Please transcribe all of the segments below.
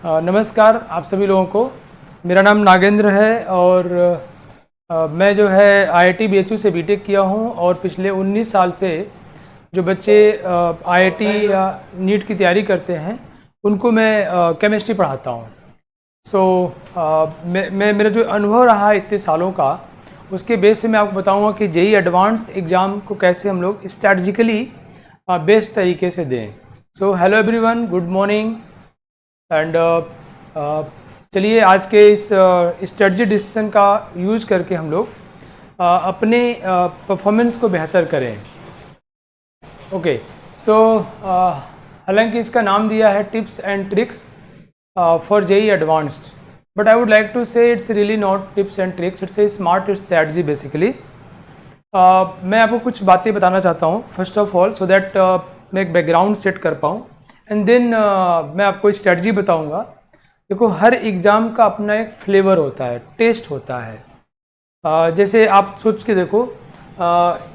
नमस्कार आप सभी लोगों को। मेरा नाम नागेंद्र है और मैं जो है IIT BHU से बीटेक किया हूँ और पिछले 19 साल से जो बच्चे IIT या नीट की तैयारी करते हैं उनको मैं केमिस्ट्री पढ़ाता हूँ। मेरा जो अनुभव रहा है इतने सालों का, उसके बेस पे मैं आपको बताऊँगा कि JEE एडवांस एग्ज़ाम को कैसे हम लोग स्ट्रैटेजिकली बेस्ट तरीके से दें। So hello everyone, good morning and चलिए आज के इस स्ट्रेटजी डिसीजन का यूज करके हम लोग अपने परफॉर्मेंस को बेहतर करें। ओके, सो हालांकि इसका नाम दिया है tips and tricks for JEE advanced, but I would like to say it's really not tips and tricks, it's a smart strategy basically. मैं आपको कुछ बातें बताना चाहता हूँ first of all, so that मैं एक बैकग्राउंड सेट कर पाऊँ एंड देन मैं आपको स्ट्रेटजी बताऊंगा। देखो, हर एग्ज़ाम का अपना एक फ्लेवर होता है, टेस्ट होता है। जैसे आप सोच के देखो,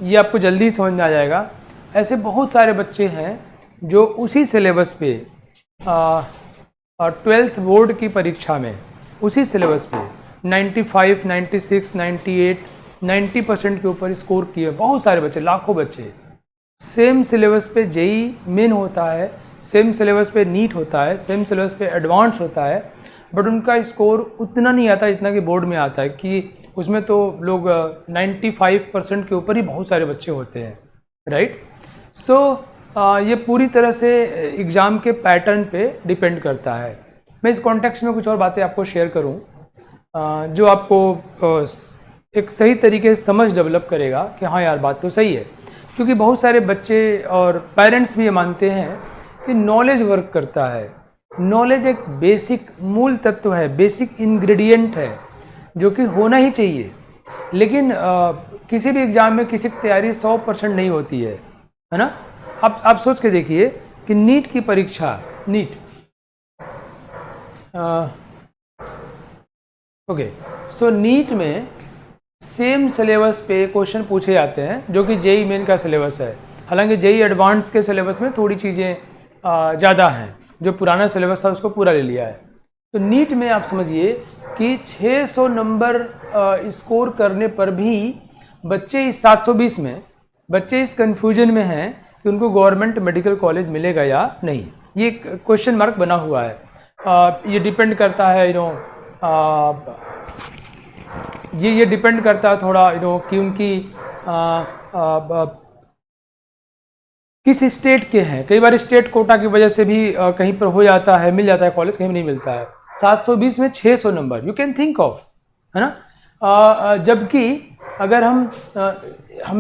ये आपको जल्दी समझ में आ जाएगा। ऐसे बहुत सारे बच्चे हैं जो उसी सिलेबस पे 12th बोर्ड की परीक्षा में उसी सिलेबस पे 95, 96, 98, 90% के ऊपर स्कोर किए। बहुत सारे बच्चे, लाखों बच्चे। सेम सिलेबस पे JEE मेन होता है, सेम सिलेबस पे नीट होता है, सेम सिलेबस पे एडवांस होता है, बट उनका स्कोर उतना नहीं आता जितना कि बोर्ड में आता है। कि उसमें तो लोग 95% के ऊपर ही बहुत सारे बच्चे होते हैं, राइट। सो ये पूरी तरह से एग्ज़ाम के पैटर्न पे डिपेंड करता है। मैं इस कॉन्टेक्स्ट में कुछ और बातें आपको शेयर करूं जो आपको एक सही तरीके से समझ डेवलप करेगा कि हाँ यार, बात तो सही है। क्योंकि बहुत सारे बच्चे और पेरेंट्स भी ये मानते हैं कि नॉलेज वर्क करता है। नॉलेज एक बेसिक मूल तत्व है, बेसिक इंग्रेडिएंट है जो कि होना ही चाहिए। लेकिन किसी भी एग्ज़ाम में किसी की तैयारी 100% नहीं होती है ना। आप सोच के देखिए कि नीट की परीक्षा, नीट ओके, सो नीट में सेम सिलेबस पे क्वेश्चन पूछे जाते हैं जो कि JEE मेन का सिलेबस है। हालांकि JEE एडवांस के सिलेबस में थोड़ी चीज़ें ज़्यादा हैं, जो पुराना सिलेबस था उसको पूरा ले लिया है। तो नीट में आप समझिए कि 600 नंबर स्कोर करने पर भी बच्चे इस 720 में बच्चे इस कन्फ्यूजन में हैं कि उनको गवर्नमेंट मेडिकल कॉलेज मिलेगा या नहीं। ये क्वेश्चन मार्क बना हुआ है। ये डिपेंड करता है ये डिपेंड करता है थोड़ा कि उनकी किस स्टेट के हैं। कई बार स्टेट कोटा की वजह से भी कहीं पर हो जाता है, मिल जाता है कॉलेज, कहीं नहीं मिलता है। 720 में 600 number, you can think of, है ना। जबकि अगर हम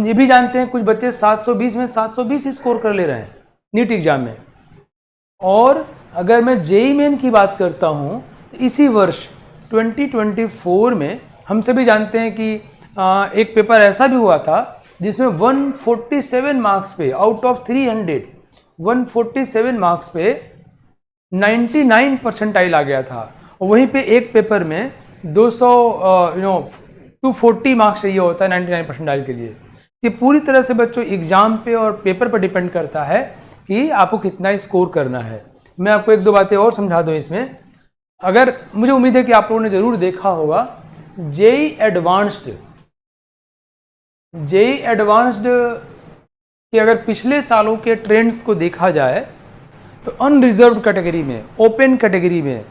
ये भी जानते हैं कुछ बच्चे 720 में 720 स्कोर कर ले रहे हैं नीट एग्जाम में। और अगर मैं JEE मेन की बात करता हूँ, इसी वर्ष 2024 में हम सभी जानते हैं कि एक पेपर ऐसा भी हुआ था जिसमें 147 मार्क्स पे आउट ऑफ 300 147 मार्क्स पे 99 परसेंटाइल आ गया था। और वहीं पे एक पेपर में 240 मार्क्स चाहिए होता है 99 परसेंटाइल के लिए। ये पूरी तरह से बच्चों एग्जाम पे और पेपर पर डिपेंड करता है कि आपको कितना स्कोर करना है। मैं आपको एक दो बातें और समझा दूं इसमें। अगर मुझे उम्मीद है कि आप लोगों ने जरूर देखा होगा JEE एडवांस्ड कि अगर पिछले सालों के ट्रेंड्स को देखा जाए तो अनरिजर्व्ड कैटेगरी में, ओपन कैटेगरी में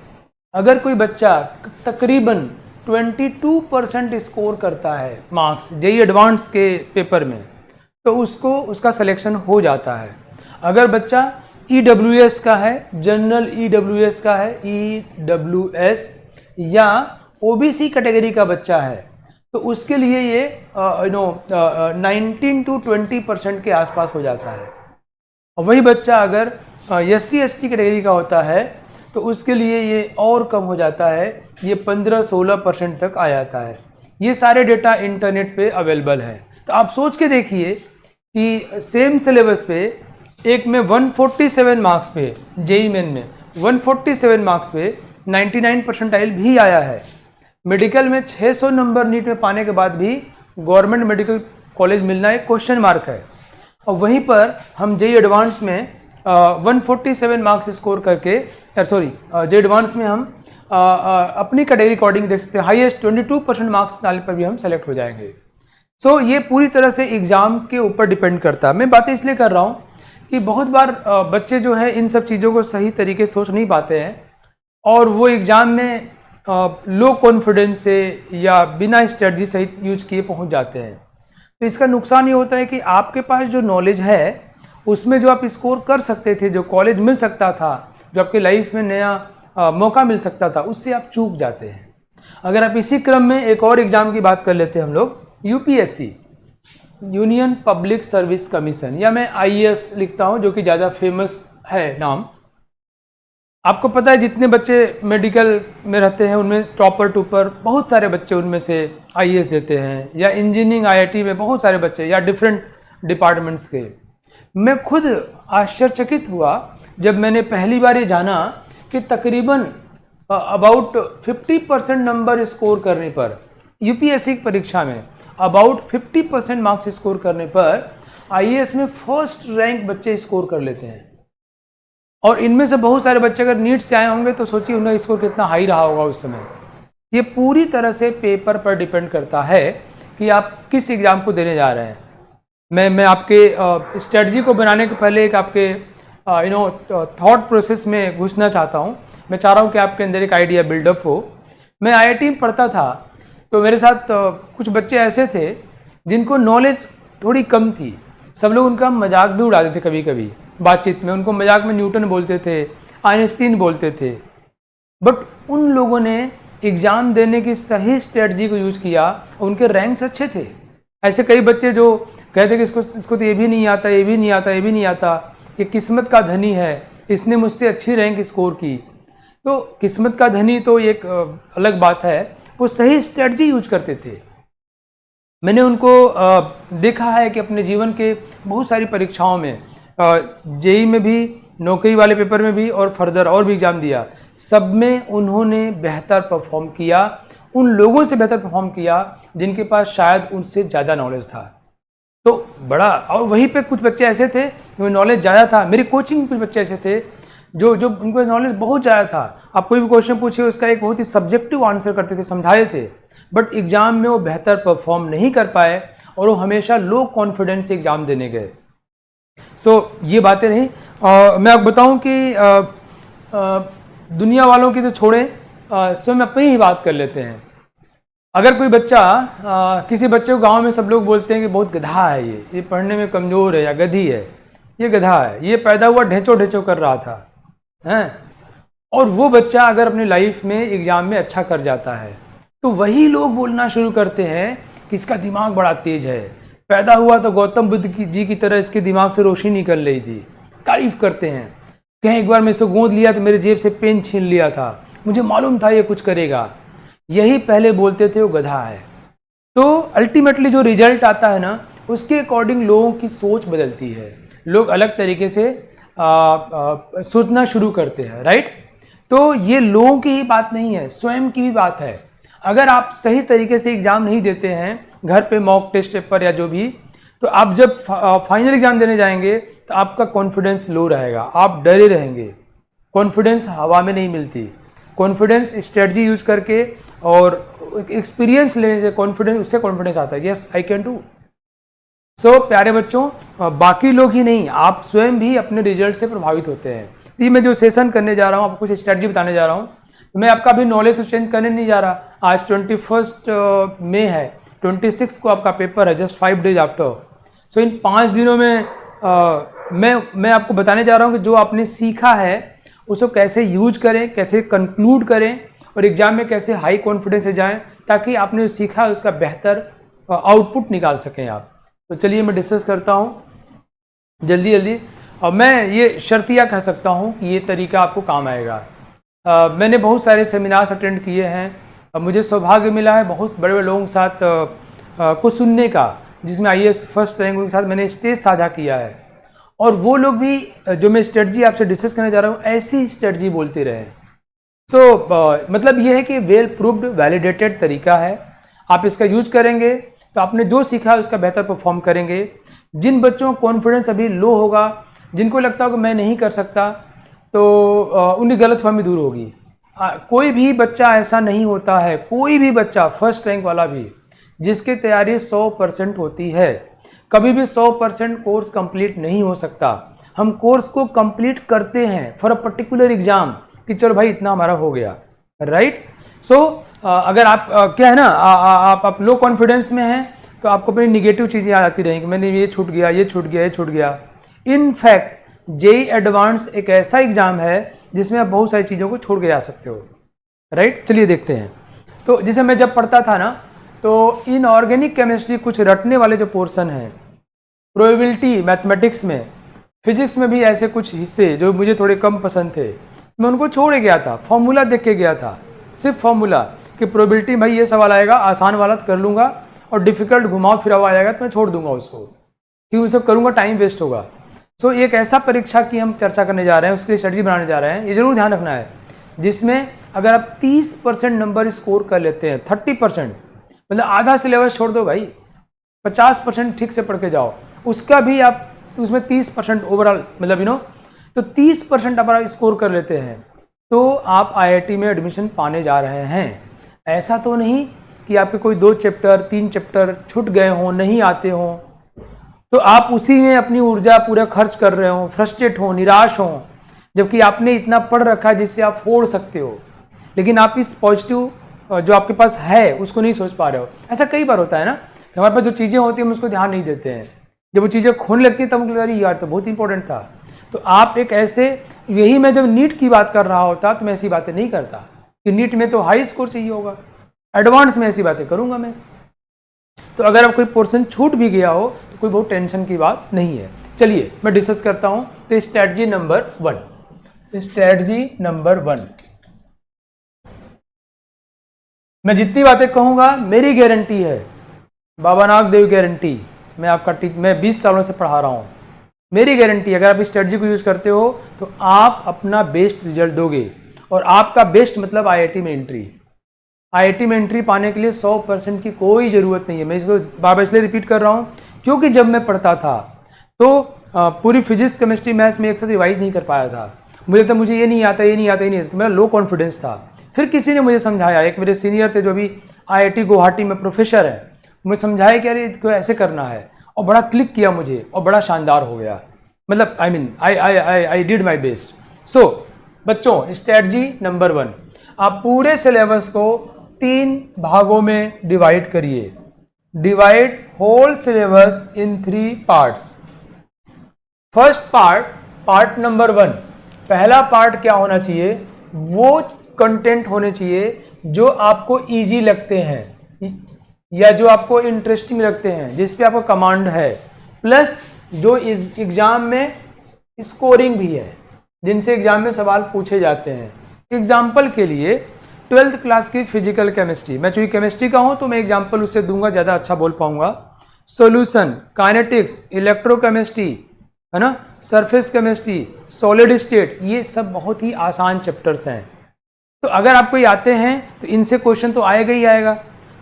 अगर कोई बच्चा तकरीबन 22% स्कोर करता है मार्क्स JEE एडवांस के पेपर में, तो उसका सिलेक्शन हो जाता है। अगर बच्चा EWS का है, जनरल EWS का है, EWS या OBC कैटेगरी का बच्चा है, तो उसके लिए ये 19 to 20% के आसपास हो जाता है। और वही बच्चा अगर SC ST कैटेगरी का होता है तो उसके लिए ये और कम हो जाता है, ये 15-16% तक आ जाता है। ये सारे डेटा इंटरनेट पे अवेलेबल है। तो आप सोच के देखिए कि सेम सिलेबस पे एक में 147 मार्क्स पे, JEE मेन में 147 मार्क्स पे 99 परसेंटाइल भी आया है। मेडिकल में 600 नंबर नीट में पाने के बाद भी गवर्नमेंट मेडिकल कॉलेज मिलना एक क्वेश्चन मार्क है। और वहीं पर हम JEE एडवांस में 147 मार्क्स स्कोर करके सॉरी जे एडवांस में हम अपनी कैटेगरी अकॉर्डिंग देख सकते हैं, हाईएस्ट 22% मार्क्स डालने पर भी हम सेलेक्ट हो जाएंगे। सो ये पूरी तरह से एग्ज़ाम के ऊपर डिपेंड करता है। मैं बातें इसलिए कर रहा हूँ कि बहुत बार बच्चे जो है इन सब चीज़ों को सही तरीके से सोच नहीं पाते हैं और वो एग्ज़ाम में लो कॉन्फिडेंस से या बिना स्ट्रेटजी सही यूज किए पहुंच जाते हैं। तो इसका नुकसान ये होता है कि आपके पास जो नॉलेज है उसमें जो आप स्कोर कर सकते थे, जो कॉलेज मिल सकता था, जो आपके लाइफ में नया मौका मिल सकता था, उससे आप चूक जाते हैं। अगर आप इसी क्रम में एक और एग्ज़ाम की बात कर लेते हैं हम लोग, UPSC, union public service commission, या मैं आईएएस लिखता हूं जो कि ज़्यादा फेमस है नाम। आपको पता है जितने बच्चे मेडिकल में रहते हैं उनमें टॉपर टूपर बहुत सारे बच्चे उनमें से आईएएस देते हैं, या इंजीनियरिंग आईआईटी में बहुत सारे बच्चे, या डिफरेंट डिपार्टमेंट्स के। मैं खुद आश्चर्यचकित हुआ जब मैंने पहली बार ये जाना कि तकरीबन अबाउट 50% नंबर स्कोर करने पर, यूपीएससी की परीक्षा में अबाउट 50% मार्क्स स्कोर करने पर आईएएस में फर्स्ट रैंक बच्चे स्कोर कर लेते हैं। और इनमें से बहुत सारे बच्चे अगर नीट से आए होंगे तो सोचिए उनका स्कोर कितना हाई रहा होगा उस समय। ये पूरी तरह से पेपर पर डिपेंड करता है कि आप किस एग्ज़ाम को देने जा रहे हैं। मैं आपके स्ट्रेटजी को बनाने के पहले एक आपके थॉट प्रोसेस में घुसना चाहता हूँ। मैं चाह रहा हूँ कि आपके अंदर एक आइडिया बिल्डअप हो। मैं आईआईटी में पढ़ता था तो मेरे साथ कुछ बच्चे ऐसे थे जिनको नॉलेज थोड़ी कम थी। सब लोग उनका मजाक भी उड़ाते थे, कभी कभी बातचीत में उनको मजाक में न्यूटन बोलते थे, आइंस्टीन बोलते थे। बट उन लोगों ने एग्ज़ाम देने की सही स्ट्रेटजी को यूज किया, उनके रैंक्स अच्छे थे। ऐसे कई बच्चे जो कहते कि इसको तो ये भी नहीं आता, ये भी नहीं आता, ये भी नहीं आता, ये किस्मत का धनी है, इसने मुझसे अच्छी रैंक स्कोर की। तो किस्मत का धनी तो एक अलग बात है, वो सही स्ट्रेटजी यूज करते थे। मैंने उनको देखा है कि अपने जीवन के बहुत सारी परीक्षाओं में, जेई में भी, नौकरी वाले पेपर में भी और फर्दर और भी एग्ज़ाम दिया, सब में उन्होंने बेहतर परफॉर्म किया, उन लोगों से बेहतर परफॉर्म किया जिनके पास शायद उनसे ज़्यादा नॉलेज था। तो बड़ा, और वहीं पे कुछ बच्चे ऐसे थे जो नॉलेज ज़्यादा था। मेरी कोचिंग में कुछ बच्चे ऐसे थे जो उनको नॉलेज बहुत ज़्यादा था। आप कोई भी क्वेश्चन पूछिए उसका एक बहुत ही सब्जेक्टिव आंसर करते थे, समझाए थे, बट एग्ज़ाम में वो बेहतर परफॉर्म नहीं कर पाए और वो हमेशा लो कॉन्फिडेंस से एग्ज़ाम देने गए। ये बातें रही। मैं आपको बताऊं कि दुनिया वालों की तो छोड़ें, स्वयं अपनी ही बात कर लेते हैं। अगर कोई बच्चा, किसी बच्चे को गांव में सब लोग बोलते हैं कि बहुत गधा है, ये पढ़ने में कमज़ोर है या गधी है, ये गधा है, ये पैदा हुआ ढेंचो कर रहा था, हैं, और वो बच्चा अगर अपनी लाइफ में एग्ज़ाम में अच्छा कर जाता है तो वही लोग बोलना शुरू करते हैं कि इसका दिमाग बड़ा तेज है, पैदा हुआ तो गौतम बुद्ध जी की तरह इसके दिमाग से रोशनी निकल रही थी, तारीफ करते हैं। कहीं एक बार मैं इसे गोद लिया तो मेरे जेब से पेन छीन लिया था, मुझे मालूम था ये कुछ करेगा। यही पहले बोलते थे वो गधा है। तो अल्टीमेटली जो रिजल्ट आता है ना, उसके अकॉर्डिंग लोगों की सोच बदलती है, लोग अलग तरीके से सोचना शुरू करते हैं, राइट। तो ये लोगों की ही बात नहीं है, स्वयं की भी बात है। अगर आप सही तरीके से एग्ज़ाम नहीं देते हैं घर पे, मॉक टेस्ट पेपर या जो भी, तो आप जब फाइनल एग्ज़ाम देने जाएंगे तो आपका कॉन्फिडेंस लो रहेगा, आप डरे रहेंगे। कॉन्फिडेंस हवा में नहीं मिलती, कॉन्फिडेंस स्ट्रेटजी यूज करके और एक्सपीरियंस लेने से कॉन्फिडेंस, उससे कॉन्फिडेंस आता है, यस आई कैन डू। सो प्यारे बच्चों, बाकी लोग ही नहीं, आप स्वयं भी अपने रिजल्ट से प्रभावित होते हैं। तो ये मैं जो सेशन करने जा रहा हूँ, आपको कुछ स्ट्रेटजी बताने जा रहा हूँ, तो मैं आपका भी नॉलेज तो चेंज करने नहीं जा रहा। आज 21 मई है, 26 को आपका पेपर है, जस्ट 5 डेज आफ्टर। सो इन 5 दिनों में मैं आपको बताने जा रहा हूँ कि जो आपने सीखा है उसको कैसे यूज करें, कैसे कंक्लूड करें और एग्जाम में कैसे हाई कॉन्फिडेंस से जाएं, ताकि आपने जो सीखा है उसका बेहतर आउटपुट निकाल सकें आप। तो चलिए मैं डिस्कस करता हूँ जल्दी। और मैं ये शर्तिया कह सकता हूँ कि ये तरीका आपको काम आएगा। मैंने बहुत सारे सेमिनार्स अटेंड किए हैं, मुझे सौभाग्य मिला है बहुत बड़े बड़े लोगों के साथ कुछ सुनने का, जिसमें आईएएस फर्स्ट रैंक के साथ मैंने स्टेज साझा किया है। और वो लोग भी जो मैं स्ट्रेटजी आपसे डिस्कस करने जा रहा हूँ, ऐसी स्ट्रेटजी बोलते रहे। मतलब ये है कि वेल प्रूव्ड वैलिडेटेड तरीका है। आप इसका यूज करेंगे तो आपने जो सीखा है उसका बेहतर परफॉर्म करेंगे। जिन बच्चों का कॉन्फिडेंस अभी लो होगा, जिनको लगता हो कि मैं नहीं कर सकता, तो उनकी गलतफहमी दूर होगी। कोई भी बच्चा ऐसा नहीं होता है, कोई भी बच्चा फर्स्ट रैंक वाला भी, जिसकी तैयारी 100% होती है। कभी भी 100% कोर्स कंप्लीट नहीं हो सकता। हम कोर्स को कंप्लीट करते हैं फॉर अ पर्टिकुलर एग्जाम कि चलो भाई इतना हमारा हो गया, राइट। सो अगर आप क्या है ना, आप लो कॉन्फिडेंस में हैं तो आपको अपनी निगेटिव चीज़ें आ जाती रहेंगी, मैंने ये छूट गया, ये छूट गया, ये छूट गया। इन फैक्ट जेई एडवांस एक ऐसा एग्जाम है जिसमें आप बहुत सारी चीज़ों को छोड़ के जा सकते हो, राइट। चलिए देखते हैं। तो जिसे मैं जब पढ़ता था ना, तो इनऑर्गेनिक केमिस्ट्री कुछ रटने वाले जो पोर्शन है, प्रोबेबिलिटी मैथमेटिक्स में, फिजिक्स में भी ऐसे कुछ हिस्से जो मुझे थोड़े कम पसंद थे, मैं उनको छोड़ गया था। फॉर्मूला देख के गया था, सिर्फ फॉर्मूला कि प्रोबेबिलिटी भाई ये सवाल आएगा, आसान वाला तो कर लूँगा और डिफिकल्ट घुमाव फिरा हुआ आएगा तो मैं छोड़ दूंगा उसको, क्योंकि उसको करूँगा टाइम वेस्ट होगा। सो एक ऐसा परीक्षा की हम चर्चा करने जा रहे हैं, उसके लिए स्ट्रेटजी बनाने जा रहे हैं, ये जरूर ध्यान रखना है, जिसमें अगर आप 30% नंबर स्कोर कर लेते हैं, 30% मतलब आधा सिलेबस छोड़ दो भाई, 50% ठीक से पढ़ के जाओ, उसका भी आप उसमें 30% ओवरऑल मतलब तो 30% आप स्कोर कर लेते हैं तो आप आईआईटी में एडमिशन पाने जा रहे हैं। ऐसा तो नहीं कि आपके कोई 2 चैप्टर 3 चैप्टर छूट गए हों, नहीं आते हों, तो आप उसी में अपनी ऊर्जा पूरा खर्च कर रहे हो, फ्रस्ट्रेट हो, निराश हो, जबकि आपने इतना पढ़ रखा है जिससे आप फोड़ सकते हो, लेकिन आप इस पॉजिटिव जो आपके पास है उसको नहीं सोच पा रहे हो। ऐसा कई बार होता है ना, हमारे पास जो चीज़ें होती हैं हम उसको ध्यान नहीं देते हैं, जब वो चीज़ें खोने लगती हैं तब मुझे लगता है यार तो बहुत इंपॉर्टेंट था। तो आप एक ऐसे, यही मैं जब नीट की बात कर रहा होता तो मैं ऐसी बातें नहीं करता कि नीट में तो हाई स्कोर चाहिए होगा, एडवांस में ऐसी बातें करूँगा मैं। तो अगर आप कोई पोर्शन छूट भी गया हो तो कोई बहुत टेंशन की बात नहीं है। चलिए मैं डिस्कस करता हूं। तो स्ट्रैटेजी नंबर 1, स्ट्रैटेजी नंबर 1, मैं जितनी बातें कहूंगा मेरी गारंटी है, बाबा नागदेव गारंटी, मैं 20 सालों से पढ़ा रहा हूं, मेरी गारंटी, अगर आप इस स्ट्रैटेजी को यूज करते हो तो आप अपना बेस्ट रिजल्ट दोगे। और आपका बेस्ट मतलब आईआईटी में एंट्री। आईआईटी में एंट्री पाने के लिए 100% की कोई ज़रूरत नहीं है। मैं इसको बार-बार इसलिए रिपीट कर रहा हूँ क्योंकि जब मैं पढ़ता था तो पूरी फिजिक्स केमिस्ट्री मैथ्स में एक साथ रिवाइज नहीं कर पाया था। मुझे तो मुझे ये नहीं आता, ये नहीं आता, ये नहीं आता, तो मेरा लो कॉन्फिडेंस था। फिर किसी ने मुझे समझाया, एक मेरे सीनियर थे जो अभी आईआईटी गुवाहाटी में प्रोफेसर है, मुझे समझाया कि अरे इसको ऐसे करना है, और बड़ा क्लिक किया मुझे और बड़ा शानदार हो गया। मतलब आई डिड माई बेस्ट। सो बच्चों, स्ट्रैटेजी नंबर 1, आप पूरे सिलेबस को 3 भागों में डिवाइड करिए। Divide whole syllabus in 3 parts. First part number 1, पहला पार्ट क्या होना चाहिए, वो कंटेंट होने चाहिए जो आपको इजी लगते हैं या जो आपको इंटरेस्टिंग लगते हैं, जिस पे आपको कमांड है, प्लस जो इस एग्जाम में स्कोरिंग भी है, जिनसे एग्जाम में सवाल पूछे जाते हैं। एग्जाम्पल के लिए 12th क्लास की फिजिकल केमिस्ट्री, मैं चूंकि केमिस्ट्री का हूं तो मैं एग्जाम्पल उससे दूंगा, ज़्यादा अच्छा बोल पाऊंगा। सॉल्यूशन, काइनेटिक्स, इलेक्ट्रोकेमिस्ट्री, है ना, सरफेस केमिस्ट्री, सॉलिड स्टेट, ये सब बहुत ही आसान चैप्टर्स हैं। तो अगर आपको ये आते हैं तो इनसे क्वेश्चन तो आएगा ही आएगा,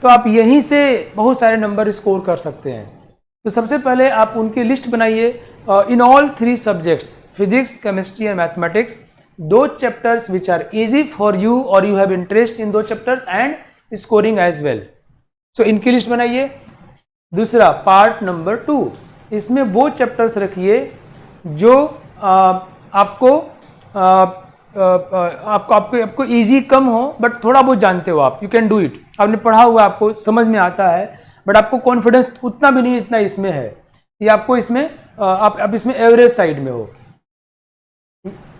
तो आप यहीं से बहुत सारे नंबर स्कोर कर सकते हैं। तो सबसे पहले आप उनकी लिस्ट बनाइए। In all 3 subjects, physics, chemistry and mathematics, those chapters which are easy for you or you have interest in those chapters and scoring as well. So इनकी लिस्ट बनाइए। दूसरा पार्ट नंबर 2, इसमें वो चैप्टर्स रखिए जो आपको easy कम हो but थोड़ा बहुत जानते हो आप, यू कैन डू इट, आपने पढ़ा हुआ, आपको समझ में आता है, बट आपको कॉन्फिडेंस उतना भी नहीं जितना इसमें है, ये आपको इसमें आप इसमें एवरेज साइड में हो।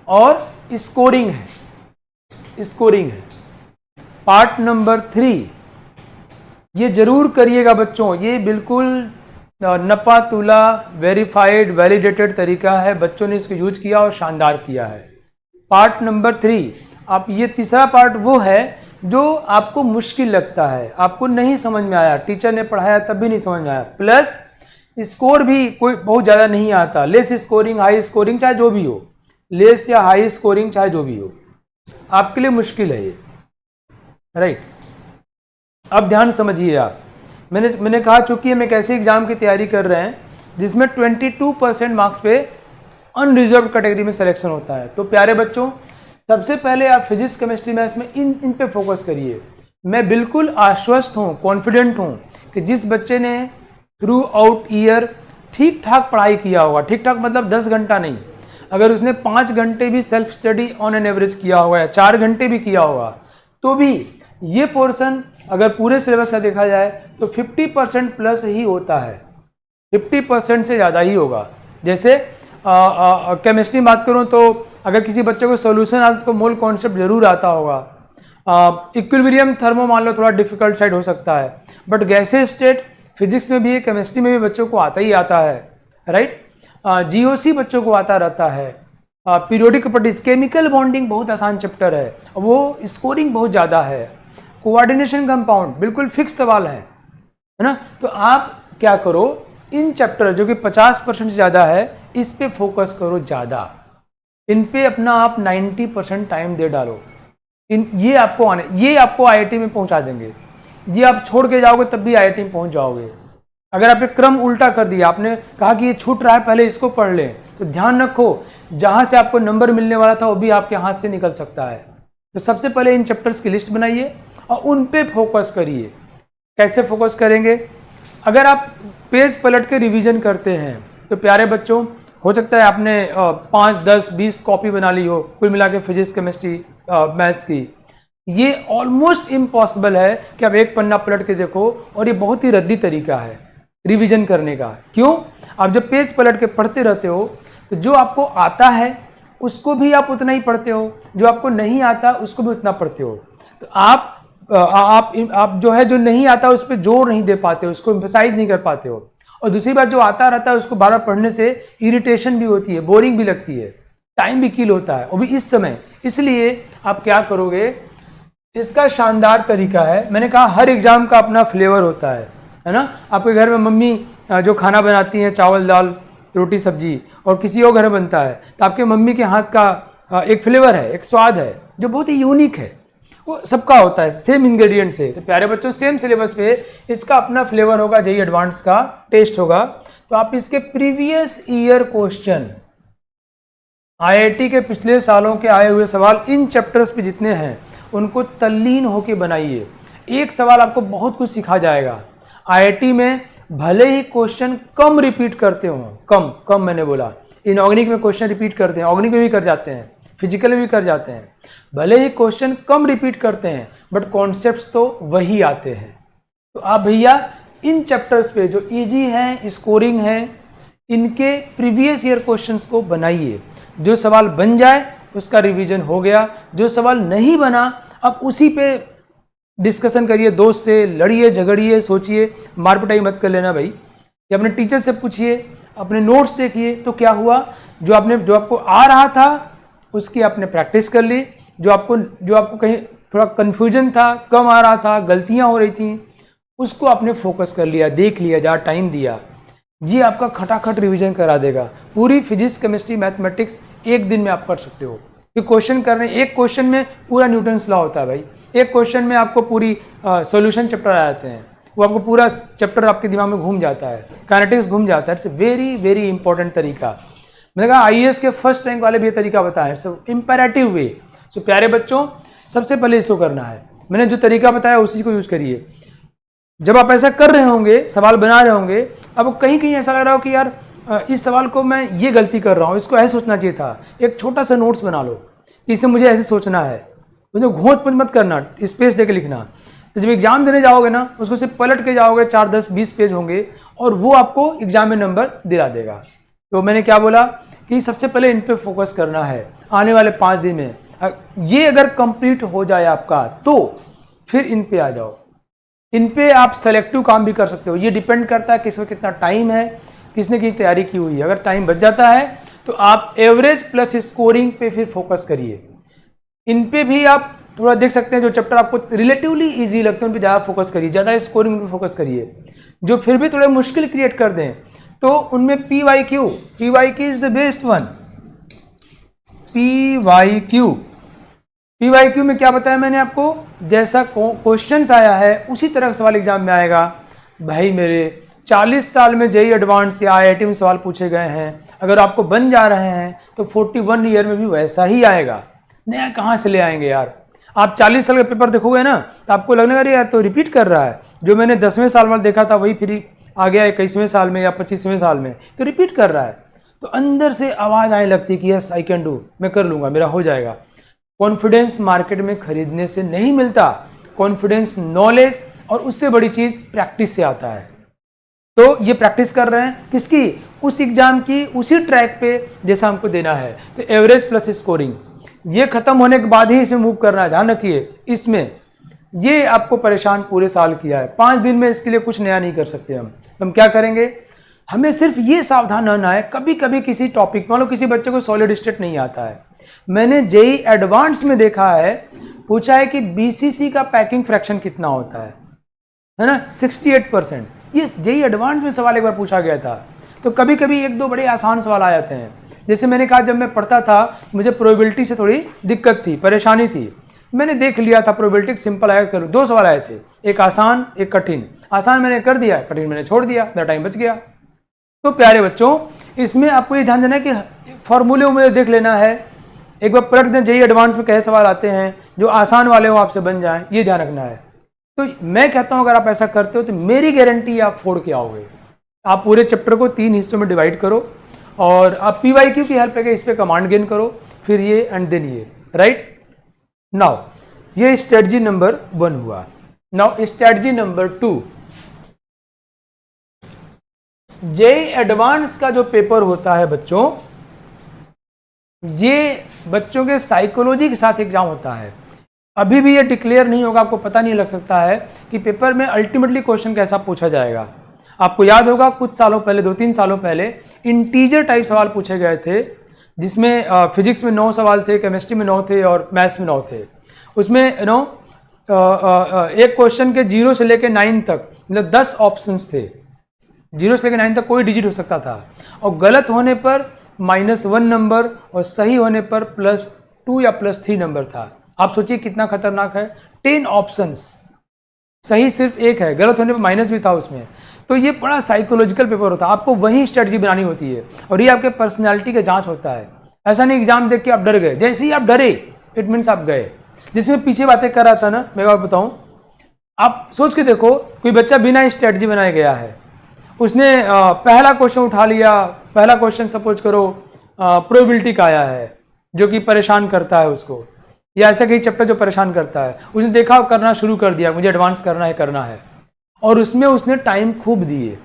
और स्कोरिंग है। पार्ट नंबर 3, ये जरूर करिएगा बच्चों, ये बिल्कुल नपा तुला वेरीफाइड वैलिडेटेड तरीका है, बच्चों ने इसको यूज किया और शानदार किया है। पार्ट नंबर 3, आप ये तीसरा पार्ट वो है जो आपको मुश्किल लगता है, आपको नहीं समझ में आया, टीचर ने पढ़ाया तब भी नहीं समझ में आया, प्लस स्कोर भी कोई बहुत ज़्यादा नहीं आता, लेस स्कोरिंग हाई स्कोरिंग चाहे जो भी हो, लेस या हाई स्कोरिंग चाहे जो भी हो, आपके लिए मुश्किल है ये, राइट। अब ध्यान समझिए आप, मैंने कहा चूंकि हम एक ऐसे एग्जाम की तैयारी कर रहे हैं जिसमें 22% मार्क्स पे अनरिजर्व कैटेगरी में सिलेक्शन होता है। तो प्यारे बच्चों, सबसे पहले आप फिजिक्स, केमिस्ट्री, मैथ्स में इन पे फोकस करिए। मैं बिल्कुल आश्वस्त हूँ, कॉन्फिडेंट हूँ कि जिस बच्चे ने थ्रू आउट ईयर ठीक ठाक पढ़ाई किया होगा, ठीक ठाक मतलब 10 घंटा नहीं, अगर उसने 5 घंटे भी self study on an average किया होगा या 4 घंटे भी किया होगा, तो भी ये पोर्शन अगर पूरे सिलेबस का देखा जाए तो 50% प्लस ही होता है, 50% से ज़्यादा ही होगा। जैसे केमिस्ट्री में बात करूँ तो अगर किसी बच्चे को सॉल्यूशन आता है, उसको मोल कॉन्सेप्ट जरूर आता होगा। इक्विलिब्रियम थर्मो मान लो थोड़ा डिफिकल्ट साइड हो सकता है, बट गैसेस स्टेट फिजिक्स में भी, केमिस्ट्री में भी बच्चों को आता ही आता है, राइट। जीओसी बच्चों को आता रहता है। पीरियोडिक प्रॉपर्टीज, केमिकल बॉन्डिंग बहुत आसान चैप्टर है, वो स्कोरिंग बहुत ज़्यादा है। कोऑर्डिनेशन कंपाउंड बिल्कुल फिक्स सवाल है ना। तो आप क्या करो, इन चैप्टर जो कि 50% से ज़्यादा है, इस पे फोकस करो ज़्यादा, इन पे अपना आप 90% टाइम दे डालो। ये आपको आईआईटी में पहुंचा देंगे। ये आप छोड़ के जाओगे तब भी आईआईटी में पहुंच जाओगे। अगर आपने क्रम उल्टा कर दिया, आपने कहा कि ये छूट रहा है पहले इसको पढ़ लें, तो ध्यान रखो जहां से आपको नंबर मिलने वाला था वो भी आपके हाथ से निकल सकता है। तो सबसे पहले इन चैप्टर्स की लिस्ट बनाइए और उन पे फोकस करिए। कैसे फोकस करेंगे? अगर आप पेज पलट के रिवीजन करते हैं तो प्यारे बच्चों, हो सकता है आपने 5, 10, 20 कॉपी बना ली हो कुल मिला के फिजिक्स, केमिस्ट्री, मैथ्स की। ये ऑलमोस्ट इम्पॉसिबल है कि आप एक पन्ना पलट के देखो, और ये बहुत ही रद्दी तरीका है रिवीजन करने का। क्यों? आप जब पेज पलट के पढ़ते रहते हो तो जो आपको आता है उसको भी आप उतना ही पढ़ते हो, जो आपको नहीं आता उसको भी उतना पढ़ते हो। तो आप जो है, जो नहीं आता उस पर जोर नहीं दे पाते, उसको एम्फसाइज नहीं कर पाते हो। और दूसरी बात, जो आता रहता है उसको बार बार पढ़ने से इरिटेशन भी होती है, बोरिंग भी लगती है, टाइम भी किल होता है, वो भी इस समय। इसलिए आप क्या करोगे, इसका शानदार तरीका है, मैंने कहा हर एग्जाम का अपना फ्लेवर होता है ना। आपके घर में मम्मी जो खाना बनाती हैं, चावल दाल रोटी सब्जी, और किसी और घर में बनता है, तो आपके मम्मी के हाथ का एक फ्लेवर है, एक स्वाद है जो बहुत ही यूनिक है। वो सबका होता है, सेम इंग्रेडिएंट से। तो प्यारे बच्चों, सेम सिलेबस पे इसका अपना फ्लेवर होगा, जेईई एडवांस का टेस्ट होगा। तो आप इसके प्रीवियस ईयर क्वेश्चन, आईआईटी के पिछले सालों के आए हुए सवाल, इन चैप्टर्स पे जितने हैं उनको तल्लीन होके बनाइए। एक सवाल आपको बहुत कुछ सिखा जाएगा। आईआईटी में भले ही क्वेश्चन कम रिपीट करते हो, कम मैंने बोला, इनऑर्गेनिक में क्वेश्चन रिपीट करते हैं, ऑर्गेनिक में भी कर जाते हैं, फिजिकल में भी कर जाते हैं, भले ही क्वेश्चन कम रिपीट करते हैं, बट कॉन्सेप्ट्स तो वही आते हैं। तो आप भैया इन चैप्टर्स पे जो इजी हैं, स्कोरिंग है, इनके प्रीवियस ईयर क्वेश्चंस को बनाइए। जो सवाल बन जाए उसका रिवीजन हो गया, जो सवाल नहीं बना अब उसी पे डिस्कशन करिए, दोस्त से लड़िए, झगड़िए, सोचिए, मारपिटाई मत कर लेना भाई। या अपने टीचर से पूछिए, अपने नोट्स देखिए तो क्या हुआ, जो आपको आ रहा था उसकी आपने प्रैक्टिस कर ली, जो आपको कहीं थोड़ा कन्फ्यूजन था, कम आ रहा था, गलतियां हो रही थी, उसको आपने फोकस कर लिया, देख लिया, जहाँ टाइम दिया। ये आपका खटाखट रिवीजन करा देगा। पूरी फिजिक्स, केमिस्ट्री, मैथमेटिक्स एक दिन में आप कर सकते हो। कि क्वेश्चन कर रहे हैं, एक क्वेश्चन में पूरा न्यूटन्स लॉ होता है भाई, एक क्वेश्चन में आपको पूरी सॉल्यूशन चैप्टर आ जाते हैं, वो आपको पूरा चैप्टर आपके दिमाग में घूम जाता है, काइनेटिक्स घूम जाता है। इट्स वेरी वेरी इंपॉर्टेंट तरीका। मैंने कहा आईएएस के फर्स्ट रैंक वाले भी ये तरीका बताया है, सब इम्पेरेटिव वे। सो प्यारे बच्चों, सबसे पहले इसको करना है, मैंने जो तरीका बताया उसी को यूज करिए। जब आप ऐसा कर रहे होंगे, सवाल बना रहे होंगे, अब कहीं कहीं ऐसा लग रहा हो कि यार इस सवाल को मैं ये गलती कर रहा हूँ, इसको ऐसे सोचना चाहिए था, एक छोटा सा नोट्स बना लो कि इसे मुझे ऐसे सोचना है। मुझे घोंच पंच मत करना, स्पेस देके लिखना। तो जब एग्जाम देने जाओगे ना, उसको सिर्फ पलट के जाओगे, 4, 10, 20 पेज होंगे और वो आपको एग्जाम में नंबर दिला देगा। तो मैंने क्या बोला कि सबसे पहले इन पे फोकस करना है आने वाले 5 दिन में। ये अगर कंप्लीट हो जाए आपका तो फिर इन पे आ जाओ। इन पे आप सेलेक्टिव काम भी कर सकते हो, ये डिपेंड करता है किसमें कितना टाइम है, किसने की तैयारी की हुई है। अगर टाइम बच जाता है तो आप एवरेज प्लस स्कोरिंग पे फिर फोकस करिए। इन पे भी आप थोड़ा देख सकते हैं, जो चैप्टर आपको रिलेटिवली इजी लगते हैं उन पे ज़्यादा फोकस करिए, ज़्यादा स्कोरिंग पे फोकस करिए। जो फिर भी थोड़े मुश्किल क्रिएट कर दें तो उनमें PYQ is the best one. PYQ में क्या बताया मैंने आपको, जैसा क्वेश्चंस आया है उसी तरह का सवाल एग्जाम में आएगा। भाई मेरे 40 साल में जेईई एडवांस या आईआईटी में सवाल पूछे गए हैं, अगर आपको बन जा रहे हैं तो 41 ईयर में भी वैसा ही आएगा, नया कहाँ से ले आएंगे यार। आप 40 साल का पेपर देखोगे ना तो आपको लगने लगा यार तो रिपीट कर रहा है, जो मैंने 10वें साल में देखा था वही फिर आ गया 21वें साल में या 25वें साल में, तो रिपीट कर रहा है। तो अंदर से आवाज़ आने लगती कि यस आई कैन डू, मैं कर लूँगा, मेरा हो जाएगा। कॉन्फिडेंस मार्केट में खरीदने से नहीं मिलता, कॉन्फिडेंस नॉलेज और उससे बड़ी चीज़ प्रैक्टिस से आता है। तो ये प्रैक्टिस कर रहे हैं किसकी, उस एग्जाम की, उसी ट्रैक पे जैसा हमको देना है। तो एवरेज प्लस स्कोरिंग ये खत्म होने के बाद ही इसे मूव करना है, ध्यान रखिए। इसमें ये आपको परेशान पूरे साल किया है, 5 दिन में इसके लिए कुछ नया नहीं कर सकते हम क्या करेंगे, हमें सिर्फ ये सावधान रहना है, कभी कभी किसी टॉपिक, मान लो किसी बच्चे को सॉलिड स्टेट नहीं आता है, मैंने जेई एडवांस में देखा है, पूछा है कि बीसीसी का पैकिंग फ्रैक्शन कितना होता है ना, 68%। ये जेई एडवांस में सवाल एक बार पूछा गया था। तो कभी कभी एक दो बड़े आसान सवाल आ जाते हैं। जैसे मैंने कहा जब मैं पढ़ता था मुझे प्रोबेबिलिटी से थोड़ी दिक्कत थी, परेशानी थी, मैंने देख लिया था प्रोबेबिलिटी सिंपल आया करूँ, 2 सवाल आए थे, एक आसान एक कठिन। आसान मैंने कर दिया, कठिन मैंने छोड़ दिया, मेरा टाइम बच गया। तो प्यारे बच्चों इसमें आपको ये ध्यान देना है कि फॉर्मूले में देख लेना है, एक बार पलट दें जेई एडवांस में कैसे सवाल आते हैं, जो आसान वाले हो आपसे बन जाएं, ये ध्यान रखना है। तो मैं कहता हूं अगर आप ऐसा करते हो तो मेरी गारंटी आप फोड़ के आओगे। आप पूरे चैप्टर को 3 हिस्सों में डिवाइड करो और आप पीवाईक्यू की हेल्प लेके इस पे कमांड गेन करो, फिर ये एंड देन ये, राइट। नाउ ये स्ट्रेटजी नंबर 1 हुआ। Now strategy number 2, JEE advance का जो पेपर होता है बच्चों, ये बच्चों के साइकोलॉजी के साथ एग्जाम होता है। अभी भी ये डिक्लेयर नहीं होगा, आपको पता नहीं लग सकता है कि पेपर में अल्टीमेटली क्वेश्चन कैसा पूछा जाएगा। आपको याद होगा कुछ सालों पहले, 2-3 सालों पहले इंटीजर टाइप सवाल पूछे गए थे, जिसमें फिजिक्स में 9 सवाल थे, केमिस्ट्री में 9 थे और मैथ्स में 9 थे। उसमें एक क्वेश्चन के 0 से लेकर 9 तक मतलब 10 ऑप्शंस थे, 0 से लेकर 9 तक कोई डिजिट हो सकता था, और गलत होने पर -1 नंबर और सही होने पर +2 या +3 नंबर था। आप सोचिए कितना खतरनाक है, 10 ऑप्शंस, सही सिर्फ एक है, गलत होने पर माइनस भी था उसमें। तो ये बड़ा साइकोलॉजिकल पेपर होता है, आपको वही स्ट्रेटजी बनानी होती है और ये आपके पर्सनैलिटी का जांच होता है। ऐसा नहीं एग्जाम देख के आप डर गए, जैसे ही आप डरे इट मीन्स आप गए। जिसमें पीछे बातें कर रहा था ना, मैं आपको बताऊं, आप सोच के देखो कोई बच्चा बिना स्ट्रेटजी बनाए गया है, उसने पहला क्वेश्चन उठा लिया, पहला क्वेश्चन सपोज करो प्रोबेबिलिटी का आया है जो कि परेशान करता है उसको, या ऐसा कहीं चैप्टर जो परेशान करता है, उसने देखा करना शुरू कर दिया, मुझे एडवांस करना है, और उसमें उसने टाइम खूब दिए।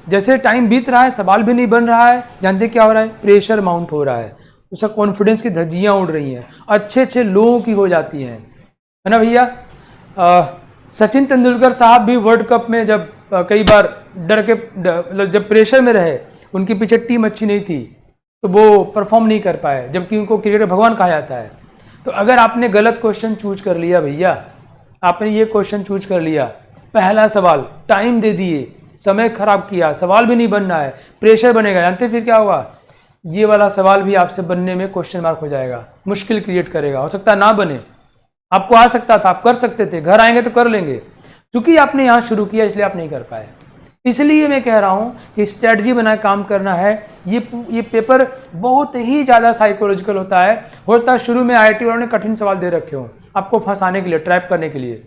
जैसे टाइम बीत रहा है, सवाल भी नहीं बन रहा है, जानते क्या हो रहा है, प्रेशर माउंट हो रहा है, उसका कॉन्फिडेंस की धज्जियाँ उड़ रही हैं, अच्छे लोगों की हो जाती हैं, है ना भैया। सचिन तेंदुलकर साहब भी वर्ल्ड कप में जब कई बार डर के मतलब जब प्रेशर में रहे, उनके पीछे टीम अच्छी नहीं थी तो वो परफॉर्म नहीं कर पाए, जबकि उनको क्रिकेट भगवान कहा जाता है। तो अगर आपने गलत क्वेश्चन चूज कर लिया भैया, आपने ये क्वेश्चन चूज कर लिया, पहला सवाल टाइम दे दिए, समय खराब किया, सवाल भी नहीं बनना है, प्रेशर बनेगा, जानते फिर क्या होगा, ये वाला सवाल भी आपसे बनने में क्वेश्चन मार्क हो जाएगा, मुश्किल क्रिएट करेगा, हो सकता है ना बने, आपको आ सकता था, आप कर सकते थे, घर आएंगे तो कर लेंगे, क्योंकि आपने यहाँ शुरू किया इसलिए आप नहीं कर पाए। इसलिए मैं कह रहा हूँ कि स्ट्रेटजी बना काम करना है। ये पेपर बहुत ही ज़्यादा साइकोलॉजिकल होता है शुरू में आईआईटी वालों ने कठिन सवाल दे रखे हो आपको फंसाने के लिए, ट्रैप करने के लिए।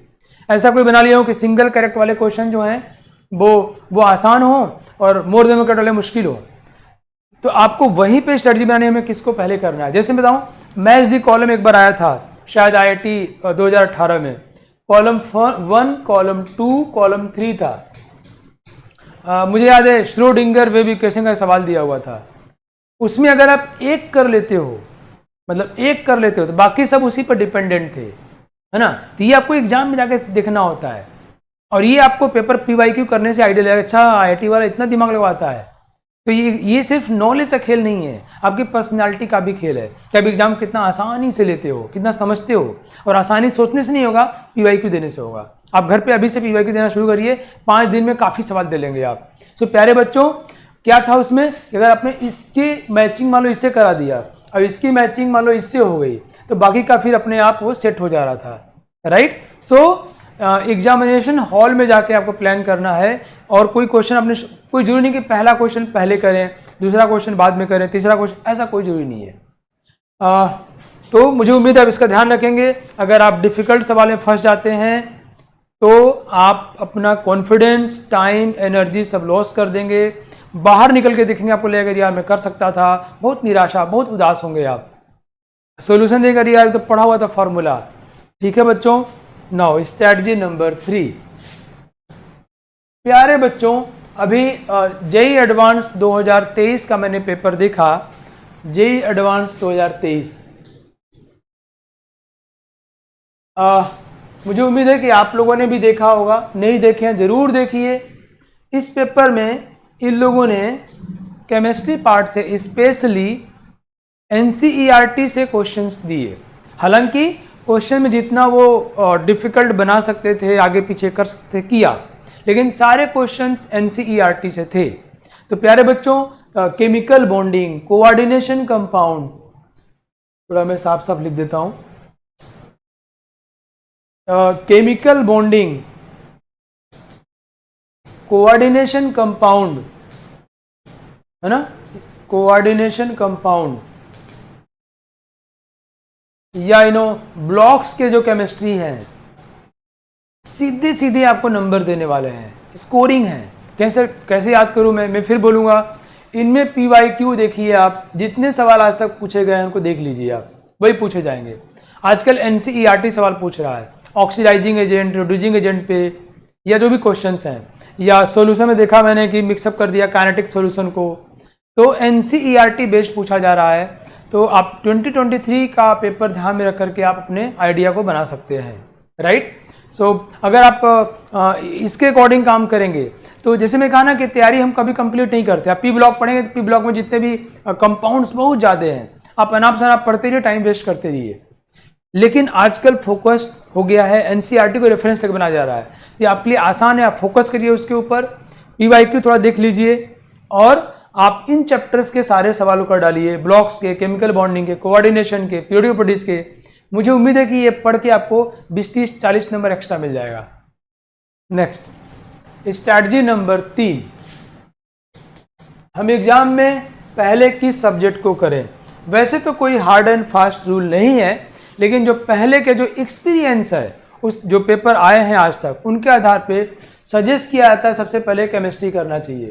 ऐसा कोई बना लिया हो कि सिंगल करेक्ट वाले क्वेश्चन जो हैं वो आसान हो और मोर देन करेक्ट वाले मुश्किल हो। तो आपको वहीं पे स्ट्रेटजी बनाने में किसको पहले करना है। जैसे बताऊँ, मैच दी कॉलम एक बार आया था शायद आईआईटी 2018 में, कॉलम 1, कॉलम 2, कॉलम 3 था। मुझे याद है श्रोडिंगर वेव इक्वेशन का सवाल दिया हुआ था, उसमें अगर आप एक कर लेते हो, मतलब एक कर लेते हो तो बाकी सब उसी पर डिपेंडेंट थे, है ना। तो ये आपको एग्जाम में जाके देखना होता है, और ये आपको पेपर पीवाईक्यू करने से आइडिया लगेगा, अच्छा आईआईटी वाला इतना दिमाग लगवाता है। तो ये सिर्फ नॉलेज का खेल नहीं है, आपकी पर्सनालिटी का भी खेल है कि आप एग्जाम कितना आसानी से लेते हो, कितना समझते हो, और आसानी सोचने से नहीं होगा, पीवाईक्यू देने से होगा। आप घर पे अभी से पीवाईक्यू देना शुरू करिए, 5 दिन में काफ़ी सवाल दे लेंगे आप। सो प्यारे बच्चों, क्या था उसमें, अगर आपने इसकी मैचिंग मान लो इससे करा दिया और इसकी मैचिंग मान लो इससे हो गई, तो बाकी का फिर अपने आप वो सेट हो जा रहा था, राइट। सो एग्जामिनेशन हॉल में जाके आपको प्लान करना है, और कोई क्वेश्चन आपने, कोई जरूरी नहीं कि पहला क्वेश्चन पहले करें, दूसरा क्वेश्चन बाद में करें, तीसरा क्वेश्चन, ऐसा कोई जरूरी नहीं है। तो मुझे उम्मीद है आप इसका ध्यान रखेंगे। अगर आप डिफ़िकल्ट सवाल में फंस जाते हैं तो आप अपना कॉन्फिडेंस, टाइम, एनर्जी सब लॉस कर देंगे। बाहर निकल के देखेंगे, आपको लगेगा यार मैं कर सकता था, बहुत निराशा, बहुत उदास होंगे आप। सॉल्यूशन देकर यार तो पढ़ा हुआ था फॉर्मूला। ठीक है बच्चों, नाउ स्ट्रैटेजी नंबर 3। प्यारे बच्चों, अभी जेईई एडवांस 2023 का मैंने पेपर देखा, जेईई एडवांस 2023। मुझे उम्मीद है कि आप लोगों ने भी देखा होगा, नहीं देखे हैं जरूर देखिए। इस पेपर में इन लोगों ने केमिस्ट्री पार्ट से स्पेशली एनसीईआरटी से क्वेश्चंस दिए। हालांकि क्वेश्चन में जितना वो डिफ़िकल्ट बना सकते थे, आगे पीछे कर सकते किया, लेकिन सारे क्वेश्चंस एनसीईआरटी से थे। तो प्यारे बच्चों, केमिकल बॉन्डिंग, कोऑर्डिनेशन कंपाउंड, थोड़ा मैं साफ साफ लिख देता हूँ, केमिकल बॉन्डिंग, कोऑर्डिनेशन कंपाउंड, है ना, कोऑर्डिनेशन कंपाउंड, या ब्लॉक्स के जो केमिस्ट्री है, सीधे सीधे आपको नंबर देने वाले हैं, स्कोरिंग है। कैसे याद करूं मैं फिर बोलूंगा, इनमें PYQ देखिए आप, जितने सवाल आज तक पूछे गए हैं उनको देख लीजिए आप, वही पूछे जाएंगे। आजकल NCERT सवाल पूछ रहा है ऑक्सीडाइजिंग एजेंट, रिड्यूसिंग एजेंट पे, या जो भी क्वेश्चंस हैं, या सॉल्यूशन में देखा मैंने कि मिक्सअप कर दिया काइनेटिक सॉल्यूशन को, तो NCERT बेस्ड पूछा जा रहा है। तो आप 2023 का पेपर ध्यान में रख करके आप अपने आइडिया को बना सकते हैं, राइट। सो अगर आप इसके अकॉर्डिंग काम करेंगे तो जैसे मैं कहा ना कि तैयारी हम कभी कंप्लीट नहीं करते। आप P ब्लॉक पढ़ेंगे तो P ब्लॉक में जितने भी कंपाउंड्स बहुत ज़्यादा हैं, आप अनाप शनाप पढ़ते रहिए, टाइम वेस्ट करते रहिए। लेकिन आजकल फोकस हो गया है, NCERT को रेफरेंस लेकर बनाया जा रहा है, ये आपके लिए आसान है, आप फोकस करिए उसके ऊपर, PYQ थोड़ा देख लीजिए, और आप इन चैप्टर्स के सारे सवालों का डालिए, ब्लॉक्स के, केमिकल बॉन्डिंग के, कोऑर्डिनेशन के, पीरियोडिक प्रॉपर्टीज के। मुझे उम्मीद है कि ये पढ़ के आपको 20-30-40 नंबर एक्स्ट्रा मिल जाएगा। नेक्स्ट, स्ट्रैटेजी नंबर 3, हम एग्जाम में पहले किस सब्जेक्ट को करें। वैसे तो कोई हार्ड एंड फास्ट रूल नहीं है, लेकिन जो पहले के जो एक्सपीरियंस है, उस जो पेपर आए हैं आज तक, उनके आधार पे सजेस्ट किया जाता है सबसे पहले केमिस्ट्री करना चाहिए।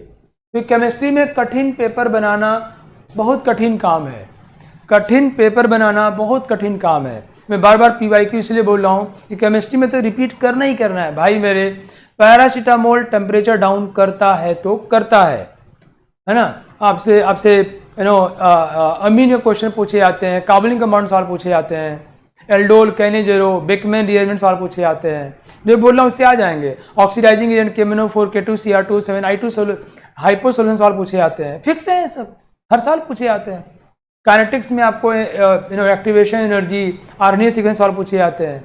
क्योंकि केमिस्ट्री में कठिन पेपर बनाना बहुत कठिन काम है, कठिन पेपर बनाना बहुत कठिन काम है। मैं बार बार PYQ इसलिए बोल रहा हूँ कि केमिस्ट्री में तो रिपीट करना ही करना है भाई मेरे। पैरासीटामोल टेम्परेचर डाउन करता है तो करता है ना। आपसे अमीन के क्वेश्चन पूछे जाते हैं, कार्बोनिल कंपाउंड सवाल पूछे जाते हैं, एल्डोल, कैनेजेरो, बेकमैन रिएरेंजमेंट सवाल पूछे जाते हैं, जो बोल रहा हूँ उससे आ जाएंगे। Oxidising agent KMnO4, K2Cr2, 7I2 hypo solution सवाल पूछे जाते हैं, फिक्स है, सब हर साल पूछे जाते हैं। काइनेटिक्स में आपको एक्टिवेशन एनर्जी, RNA सीक्वेंस सवाल पूछे जाते हैं,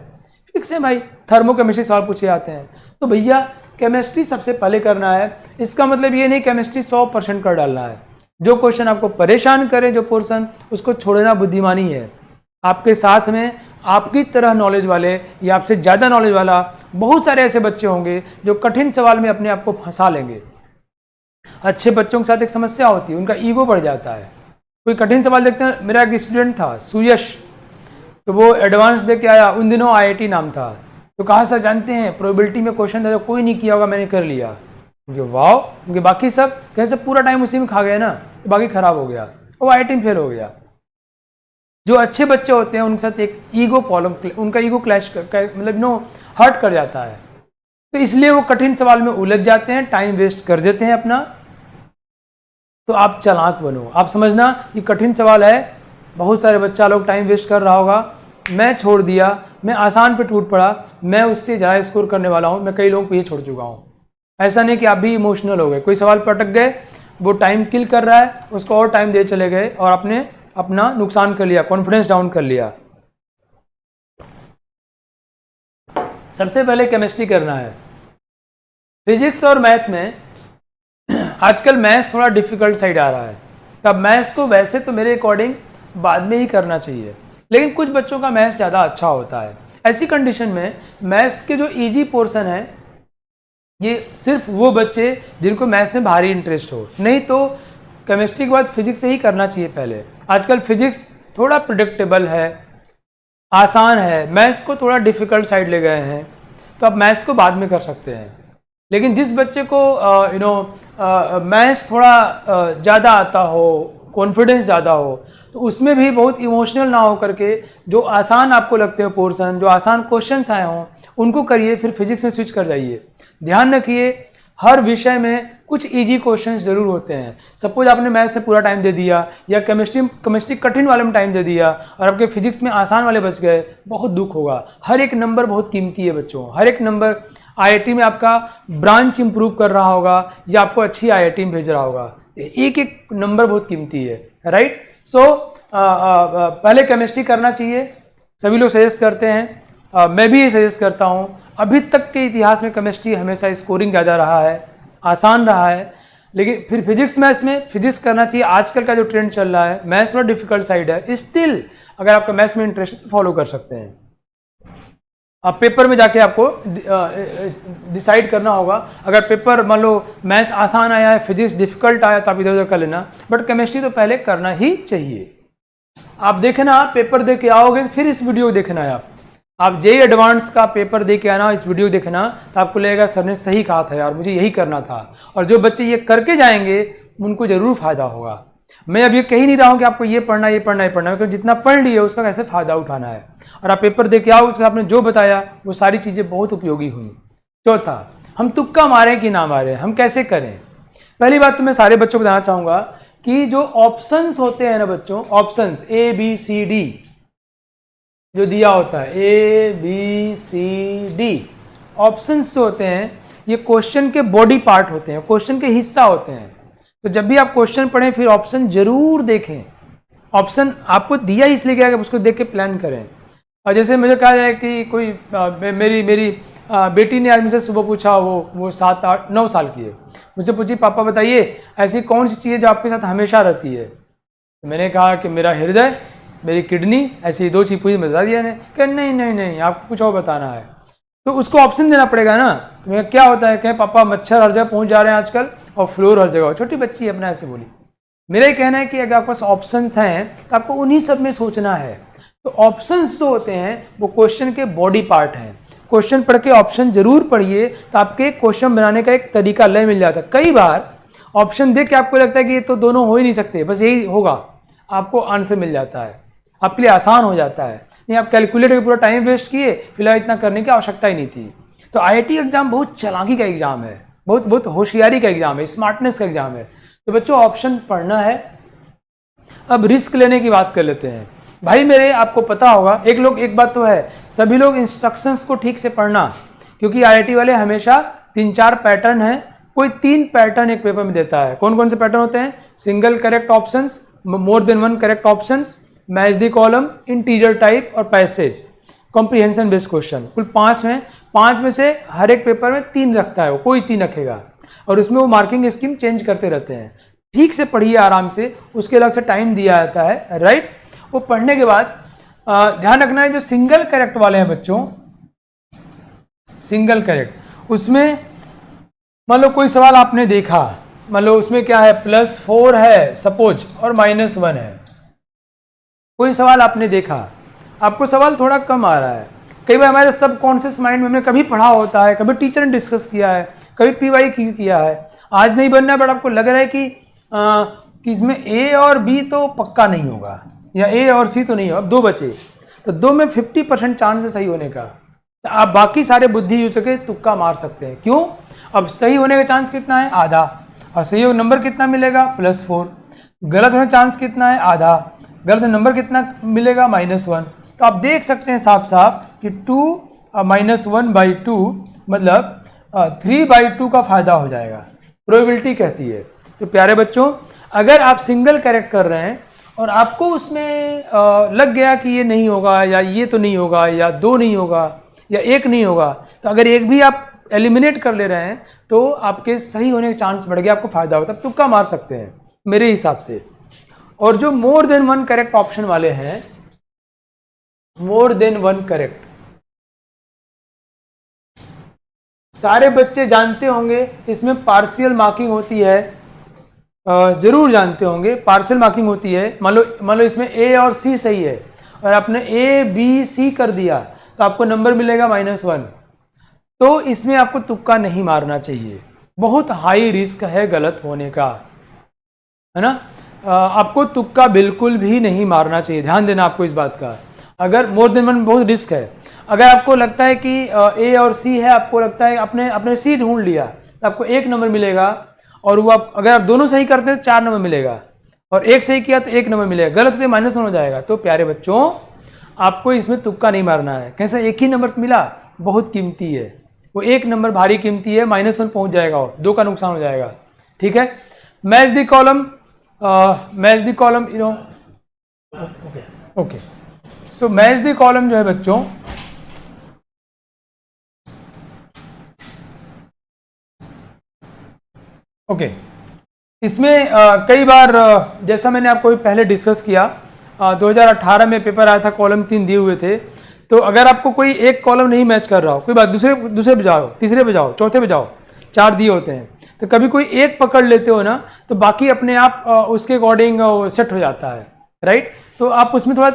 फिक्स है भाई। थर्मोकेमिस्ट्री सवाल पूछे जाते हैं। तो भैया केमिस्ट्री सबसे पहले करना है। इसका मतलब ये नहीं केमिस्ट्री 100% कर डालना है। जो क्वेश्चन आपको परेशान करे, जो पोर्शन, उसको छोड़ना बुद्धिमानी है। आपके साथ में आपकी तरह नॉलेज वाले या आपसे ज़्यादा नॉलेज वाला बहुत सारे ऐसे बच्चे होंगे जो कठिन सवाल में अपने आप को फंसा लेंगे। अच्छे बच्चों के साथ एक समस्या होती है, उनका ईगो बढ़ जाता है। कोई कठिन सवाल देखते हैं, मेरा एक स्टूडेंट था सुयश, तो वो एडवांस दे के आया, उन दिनों IIT नाम था, तो कहा सर जानते हैं प्रोबेबिलिटी में क्वेश्चन था जो कोई नहीं किया होगा, मैंने कर लिया। उनके वाह, उनके बाकी सब कैसे पूरा टाइम उसी में खा गए ना, तो बाकी खराब हो गया, वो IIT में फेल हो गया। जो अच्छे बच्चे होते हैं उनके साथ एक ईगो प्रॉब्लम, उनका ईगो क्लैश मतलब हर्ट कर जाता है, तो इसलिए वो कठिन सवाल में उलझ जाते हैं, टाइम वेस्ट कर देते हैं अपना। तो आप चालाक बनो, आप समझना ये कठिन सवाल है, बहुत सारे बच्चा लोग टाइम वेस्ट कर रहा होगा, मैं छोड़ दिया, मैं आसान पे टूट पड़ा, मैं उससे ज़्यादा स्कोर करने वाला हूँ, मैं कई लोगों को ये छोड़ चुका हूँ। ऐसा नहीं कि आप भी इमोशनल हो गए, कोई सवाल पर अटक गए, वो टाइम किल कर रहा है, उसको और टाइम दे चले गए और आपने अपना नुकसान कर लिया, कॉन्फिडेंस डाउन कर लिया। सबसे पहले केमिस्ट्री करना है। फिजिक्स और मैथ में आजकल मैथ्स थोड़ा डिफिकल्ट साइड आ रहा है, तब मैथ्स को वैसे तो मेरे अकॉर्डिंग बाद में ही करना चाहिए, लेकिन कुछ बच्चों का मैथ्स ज़्यादा अच्छा होता है, ऐसी कंडीशन में मैथ्स के जो इजी पोर्शन है ये सिर्फ वो बच्चे जिनको मैथ्स में भारी इंटरेस्ट हो, नहीं तो केमिस्ट्री के बाद फिजिक्स से ही करना चाहिए पहले। आजकल फिजिक्स थोड़ा प्रिडिक्टेबल है, आसान है, मैथ्स को थोड़ा डिफिकल्ट साइड ले गए हैं, तो आप मैथ्स को बाद में कर सकते हैं। लेकिन जिस बच्चे को मैथ्स थोड़ा ज़्यादा आता हो, कॉन्फिडेंस ज़्यादा हो, तो उसमें भी बहुत इमोशनल ना हो करके जो आसान आपको लगते हो पोर्शन, जो आसान क्वेश्चंस आए हों उनको करिए, फिर फिजिक्स में स्विच कर जाइए। ध्यान रखिए हर विषय में कुछ इजी क्वेश्चंस जरूर होते हैं। सपोज आपने मैथ्स से पूरा टाइम दे दिया या केमिस्ट्री कठिन वाले में टाइम दे दिया और आपके फिजिक्स में आसान वाले बच गए, बहुत दुख होगा। हर एक नंबर बहुत कीमती है बच्चों, हर एक नंबर आईआईटी में आपका ब्रांच इंप्रूव कर रहा होगा या आपको अच्छी आईआईटी में भेज रहा होगा। एक एक नंबर बहुत कीमती है, राइट। सो पहले केमिस्ट्री करना चाहिए, सभी लोग सजेस्ट करते हैं, मैं भी ये सजेस्ट करता हूँ। अभी तक के इतिहास में केमिस्ट्री हमेशा स्कोरिंग ज़्यादा रहा है, आसान रहा है। लेकिन फिर फिजिक्स मैथ्स में फिजिक्स करना चाहिए। आजकल का जो ट्रेंड चल रहा है, मैथ्स थोड़ा डिफिकल्ट साइड है, स्टिल अगर आपका मैथ्स में इंटरेस्ट है तो फॉलो कर सकते हैं। अब पेपर में जाके आपको डिसाइड करना होगा। अगर पेपर मान लो मैथ्स आसान आया है, फिजिक्स डिफिकल्ट आया तो आप इधर उधर कर लेना, बट केमिस्ट्री तो पहले करना ही चाहिए। आप देखना, पेपर दे के आओगे फिर इस वीडियो देखना है आप जेईई एडवांस का पेपर दे के आना, इस वीडियो देखना, तो आपको लगेगा सर ने सही कहा था यार, मुझे यही करना था। और जो बच्चे ये करके जाएंगे उनको जरूर फायदा होगा। मैं अब ये कह ही नहीं रहा हूँ कि आपको ये पढ़ना ये पढ़ना ये पढ़ना, क्योंकि जितना पढ़ लिए उसका कैसे फायदा उठाना है। और आप पेपर दे के आओ तो आपने जो बताया वो सारी चीज़ें बहुत उपयोगी हुई। चौथा, हम तुक्का मारें कि ना मारें, हम कैसे करें। पहली बात तो मैं सारे बच्चों को बताना चाहूँगा कि जो ऑप्शंस होते हैं ना बच्चों, ऑप्शंस ABCD जो दिया होता है, ABCD ऑप्शंस जो होते हैं ये क्वेश्चन के बॉडी पार्ट होते हैं, क्वेश्चन के हिस्सा होते हैं। तो जब भी आप क्वेश्चन पढ़ें फिर ऑप्शन जरूर देखें। ऑप्शन आपको दिया इसलिए गया कि उसको देख के प्लान करें। और जैसे मुझे कहा जाए कि कोई मेरी बेटी ने आज मुझसे सुबह पूछा, वो 7, 8, 9 साल की है, मुझसे पूछी पापा बताइए ऐसी कौन सी चीज़ है जो आपके साथ हमेशा रहती है। तो मैंने कहा कि मेरा हृदय, मेरी किडनी, ऐसी 2 चीज़ पूरी बता दिया ने। कह नहीं आपको कुछ और बताना है, तो उसको ऑप्शन देना पड़ेगा ना। तो मैं क्या होता है, कहें पापा मच्छर हर जगह पहुंच जा रहे हैं आजकल और फ्लोर हर जगह। छोटी बच्ची है अपना ऐसे बोली। मेरा ये कहना है कि अगर आपके पास ऑप्शंस हैं तो आपको उन्हीं सब में सोचना है। तो ऑप्शंस जो होते हैं वो क्वेश्चन के बॉडी पार्ट हैं। क्वेश्चन पढ़ के ऑप्शन जरूर पढ़िए, तो आपके क्वेश्चन बनाने का एक तरीका लय मिल जाता है। कई बार ऑप्शन देख के आपको लगता है कि ये तो दोनों हो ही नहीं सकते, बस यही होगा, आपको आंसर मिल जाता है, आपके लिए आसान हो जाता है। नहीं आप कैलकुलेट करके पूरा टाइम वेस्ट किए, फिलहाल इतना करने की आवश्यकता ही नहीं थी। तो आईआईटी एग्जाम बहुत चालाकी का एग्जाम है, बहुत होशियारी का एग्जाम है, स्मार्टनेस का एग्जाम है। तो बच्चों ऑप्शन पढ़ना है। अब रिस्क लेने की बात कर लेते हैं। भाई मेरे, आपको पता होगा, एक बात तो है, सभी लोग इंस्ट्रक्शंस को ठीक से पढ़ना, क्योंकि आईआईटी वाले हमेशा 3-4 पैटर्न है, कोई 3 पैटर्न एक पेपर में देता है। कौन कौन से पैटर्न होते हैं? Single correct options, more than 1 correct options, match the column, integer type और पैसेज, कॉम्प्रिहेंशन बेस्ड क्वेश्चन। कुल 5 हैं। 5 में से हर एक पेपर में 3 रखता है, वो कोई 3 रखेगा और उसमें वो मार्किंग स्कीम चेंज करते रहते हैं। ठीक से पढ़िए आराम से, उसके अलग से टाइम दिया जाता है, राइट। वो पढ़ने के बाद ध्यान रखना है जो सिंगल करेक्ट वाले हैं बच्चों, सिंगल करेक्ट, उसमें मान लो कोई सवाल आपने देखा, मान लो उसमें क्या है, +4 है सपोज और -1 है। कोई सवाल आपने देखा, आपको सवाल थोड़ा कम आ रहा है। कई बार हमारे सबकॉन्शियस माइंड में हमने कभी पढ़ा होता है, कभी टीचर ने डिस्कस किया है, कभी PYQ किया है, आज नहीं बनना, बट आपको लग रहा है कि इसमें A और B तो पक्का नहीं होगा या A और C तो नहीं होगा। अब 2 बचे, तो 2 में 50% चांस है सही होने का। तो आप बाकी सारे बुद्धि यूज करके तुक्का मार सकते हैं। क्यों? अब सही होने का चांस कितना है? आधा। और सही नंबर कितना मिलेगा? +4। गलत होने का चांस कितना है? आधा। गलत नंबर कितना मिलेगा? -1। तो आप देख सकते हैं साफ साफ कि 2 -1/2 मतलब 3/2 का फायदा हो जाएगा, प्रोबेबिलिटी कहती है। तो प्यारे बच्चों, अगर आप सिंगल करेक्ट कर रहे हैं और आपको उसमें लग गया कि ये नहीं होगा या ये तो नहीं होगा या 2 नहीं होगा या 1 नहीं होगा, तो अगर एक भी आप एलिमिनेट कर ले रहे हैं तो आपके सही होने के चांस बढ़ गया, आपको फायदा होता है, तुक्का मार सकते हैं मेरे हिसाब से। और जो मोर देन 1 करेक्ट ऑप्शन वाले हैं, मोर देन 1 करेक्ट, सारे बच्चे जानते होंगे इसमें पार्शियल मार्किंग होती है, जरूर जानते होंगे पार्शियल मार्किंग होती है। मान लो इसमें ए और सी सही है और आपने ए बी सी कर दिया तो आपको नंबर मिलेगा -1। तो इसमें आपको तुक्का नहीं मारना चाहिए, बहुत हाई रिस्क है गलत होने का, है ना। आपको तुक्का बिल्कुल भी नहीं मारना चाहिए, ध्यान देना आपको इस बात का। अगर मोर देन वन बहुत रिस्क है। अगर आपको लगता है कि ए और सी है, आपको लगता है आपने सी ढूंढ लिया तो आपको 1 नंबर मिलेगा, और वो अगर आप दोनों सही करते हैं तो 4 नंबर मिलेगा, और एक सही किया तो 1 नंबर मिलेगा, गलत तो -1 हो जाएगा। तो प्यारे बच्चों आपको इसमें तुक्का नहीं मारना है। कैसे 1 ही नंबर मिला, बहुत कीमती है वो, 1 नंबर भारी कीमती है, -1 पहुंच जाएगा और 2 का नुकसान हो जाएगा। ठीक है, match the column, you know, okay. So match the column जो है बच्चों, ओके, इसमें कई बार जैसा मैंने आपको पहले डिस्कस किया, 2018 में पेपर आया था, कॉलम 3 दिए हुए थे। तो अगर आपको कोई एक कॉलम नहीं मैच कर रहा हो, कोई बात, दूसरे पे जाओ, तीसरे पे जाओ, चौथे पे जाओ, 4 दिए होते हैं, तो कभी कोई एक पकड़ लेते हो ना तो बाकी अपने आप उसके अकॉर्डिंग सेट हो जाता है, राइट। तो आप उसमें थोड़ा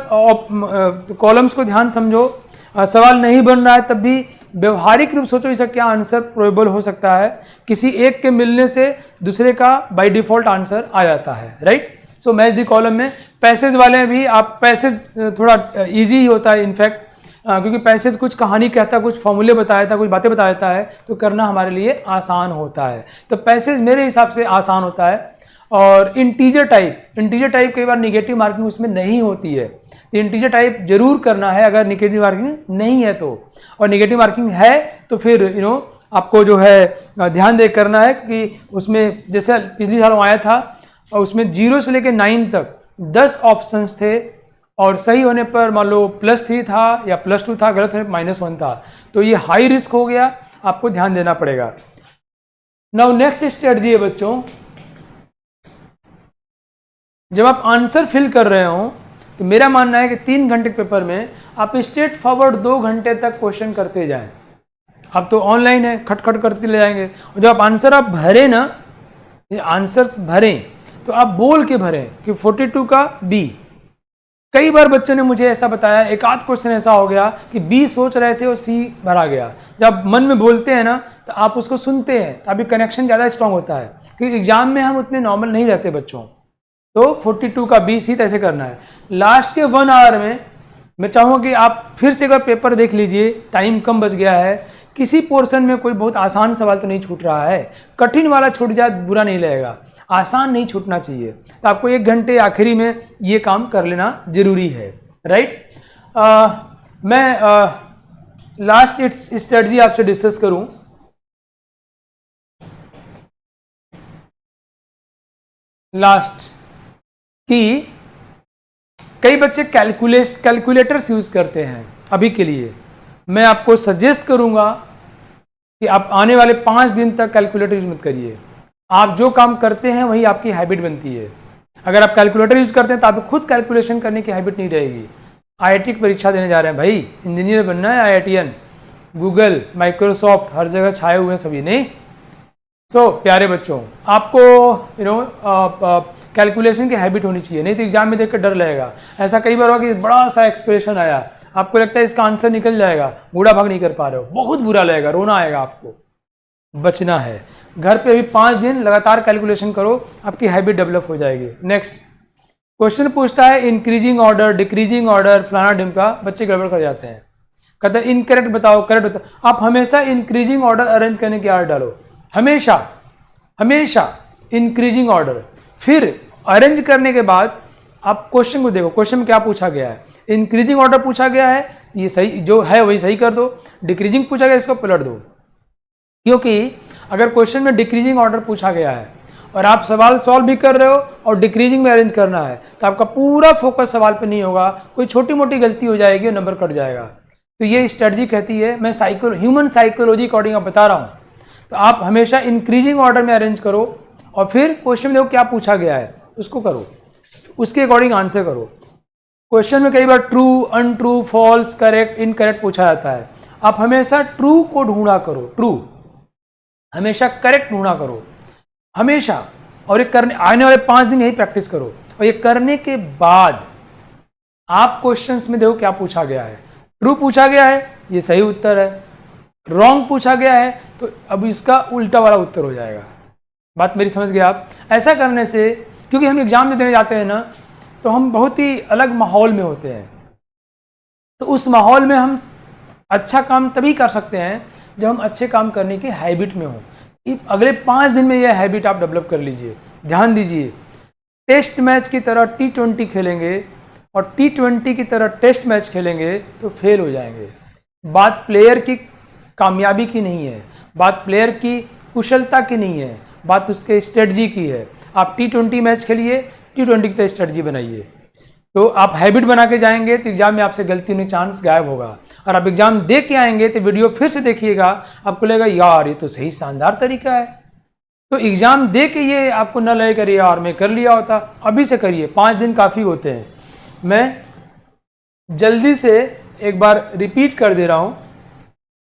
कॉलम्स को ध्यान समझो। सवाल नहीं बन रहा है तब भी व्यवहारिक रूप सोचो इसका क्या आंसर प्रोबेबल हो सकता है। किसी एक के मिलने से दूसरे का बाय डिफॉल्ट आंसर आ जाता है, right. So match the column में पैसेज वाले में भी आप, पैसेज थोड़ा इजी ही होता है इनफैक्ट, क्योंकि पैसेज कुछ कहानी कहता है, कुछ फॉर्मूले बताया था, कुछ बातें बताया देता है, तो करना हमारे लिए आसान होता है। तो पैसेज मेरे हिसाब से आसान होता है। और इंटीजर टाइप कई बार निगेटिव मार्किंग उसमें नहीं होती है, तो इंटीजर टाइप जरूर करना है अगर निगेटिव मार्किंग नहीं है तो। और निगेटिव मार्किंग है तो फिर आपको जो है ध्यान दे करना है, क्योंकि उसमें जैसे पिछली साल आया था और उसमें 0 से लेकर 9 तक 10 ऑप्शंस थे, और सही होने पर मान लो +3 था या +2 था, गलत होने पर -1 था। तो ये हाई रिस्क हो गया, आपको ध्यान देना पड़ेगा। नाउ नेक्स्ट स्ट्रेटजी है बच्चों, जब आप आंसर फिल कर रहे हो तो मेरा मानना है कि 3 घंटे के पेपर में आप स्ट्रेट फॉरवर्ड 2 घंटे तक क्वेश्चन करते जाएं। अब तो ऑनलाइन है, खटखट करते चले जाएंगे, और जब आप आंसर भरें ना, आंसर्स भरें तो आप बोल के भरें कि 42 का B। कई बार बच्चों ने मुझे ऐसा बताया, एक आध क्वेश्चन ऐसा हो गया कि B सोच रहे थे और C भरा गया। जब मन में बोलते हैं ना तो आप उसको सुनते हैं, तो अभी कनेक्शन ज़्यादा स्ट्रांग होता है, क्योंकि एग्जाम में हम उतने नॉर्मल नहीं रहते बच्चों। तो 42 का B C ऐसे करना है। लास्ट के 1 आवर में मैं चाहूँगा कि आप फिर से एक बार पेपर देख लीजिए, टाइम कम बच गया है, किसी पोर्शन में कोई बहुत आसान सवाल तो नहीं छूट रहा है, कठिन वाला छूट जाए बुरा नहीं लगेगा, आसान नहीं छूटना चाहिए। तो आपको 1 घंटे आखिरी में ये काम कर लेना जरूरी है, राइट। मैं लास्ट स्ट्रेटजी आपसे डिस्कस करूं, लास्ट कि कई बच्चे कैलकुलेटर्स यूज करते हैं। अभी के लिए मैं आपको सजेस्ट करूंगा कि आप आने वाले 5 दिन तक कैलकुलेटर यूज मत करिए। आप जो काम करते हैं वही आपकी हैबिट बनती है। अगर आप कैलकुलेटर यूज करते हैं तो आपको खुद कैलकुलेशन करने की हैबिट नहीं रहेगी। आईआईटी की परीक्षा देने जा रहे हैं भाई, इंजीनियर बनना है, आईआईटीएन, गूगल, माइक्रोसॉफ्ट हर जगह छाए हुए हैं सभी, नहीं। सो प्यारे बच्चों, आपको कैलकुलेशन की हैबिट होनी चाहिए, नहीं तो एग्जाम में देख कर डर लगेगा। ऐसा कई बार हुआ कि बड़ा सा एक्सप्रेशन आया, आपको लगता है इसका आंसर निकल जाएगा, बूढ़ा भाग नहीं कर पा रहे हो, बहुत बुरा लगेगा, रोना आएगा, आपको बचना है। घर पे भी 5 दिन लगातार कैलकुलेशन करो, आपकी हैबिट डेवलप हो जाएगी। नेक्स्ट क्वेश्चन पूछता है इंक्रीजिंग ऑर्डर, डिक्रीजिंग ऑर्डर, फलाना ढिमका, बच्चे गड़बड़ कर जाते हैं, कहते हैं इनकरेक्ट बताओ, करेक्ट बताओ। आप हमेशा इंक्रीजिंग ऑर्डर अरेंज करने की आदत डालो, हमेशा इंक्रीजिंग ऑर्डर। फिर अरेंज करने के बाद आप क्वेश्चन को देखो, क्वेश्चन में क्या पूछा गया है। इंक्रीजिंग ऑर्डर पूछा गया है, ये सही जो है वही सही कर दो। डिक्रीजिंग पूछा गया, इसको पलट दो। क्योंकि अगर क्वेश्चन में डिक्रीजिंग ऑर्डर पूछा गया है और आप सवाल सॉल्व भी कर रहे हो और डिक्रीजिंग में अरेंज करना है, तो आपका पूरा फोकस सवाल पे नहीं होगा, कोई छोटी मोटी गलती हो जाएगी और नंबर कट जाएगा। तो ये स्ट्रेटजी कहती है, मैं ह्यूमन साइकोलॉजी अकॉर्डिंग आप बता रहा हूँ। तो आप हमेशा इंक्रीजिंग ऑर्डर में अरेंज करो और फिर क्वेश्चन में देखो क्या पूछा गया है उसको करो, उसके अकॉर्डिंग आंसर करो। क्वेश्चन में कई बार true, untrue, false, correct, incorrect पूछा जाता है। आप हमेशा ट्रू को ढूंढा करो, ट्रू, हमेशा करेक्ट ढूंढा करो, हमेशा। और ये करने आने वाले 5 दिन यही प्रैक्टिस करो, और ये करने के बाद आप क्वेश्चंस में देखो क्या पूछा गया है। ट्रू पूछा गया है, ये सही उत्तर है। रॉन्ग पूछा गया है तो अब इसका उल्टा वाला उत्तर हो जाएगा। बात मेरी समझ गए आप? ऐसा करने से, क्योंकि हम एग्जाम देने जाते हैं ना, तो हम बहुत ही अलग माहौल में होते हैं, तो उस माहौल में हम अच्छा काम तभी कर सकते हैं जब हम अच्छे काम करने की हैबिट में हो। अगले 5 दिन में यह हैबिट आप डेवलप कर लीजिए। ध्यान दीजिए, टेस्ट मैच की तरह T20 खेलेंगे और T20 की तरह टेस्ट मैच खेलेंगे तो फेल हो जाएंगे। बात प्लेयर की कामयाबी की नहीं है, बात प्लेयर की कुशलता की नहीं है, बात उसके स्ट्रेटजी की है। आप T20 मैच खेलिए, T20 की तरह स्ट्रेटजी बनाइए, तो आप हैबिट बना के जाएंगे तो एग्जाम में आपसे गलती होने चांस गायब होगा। और आप एग्जाम दे के आएंगे तो वीडियो फिर से देखिएगा, आपको लगेगा यार ये तो सही शानदार तरीका है। तो एग्जाम दे के ये आपको न लगे करिए यार मैं कर लिया होता, अभी से करिए। 5 दिन काफ़ी होते हैं। मैं जल्दी से एक बार रिपीट कर दे रहा हूँ।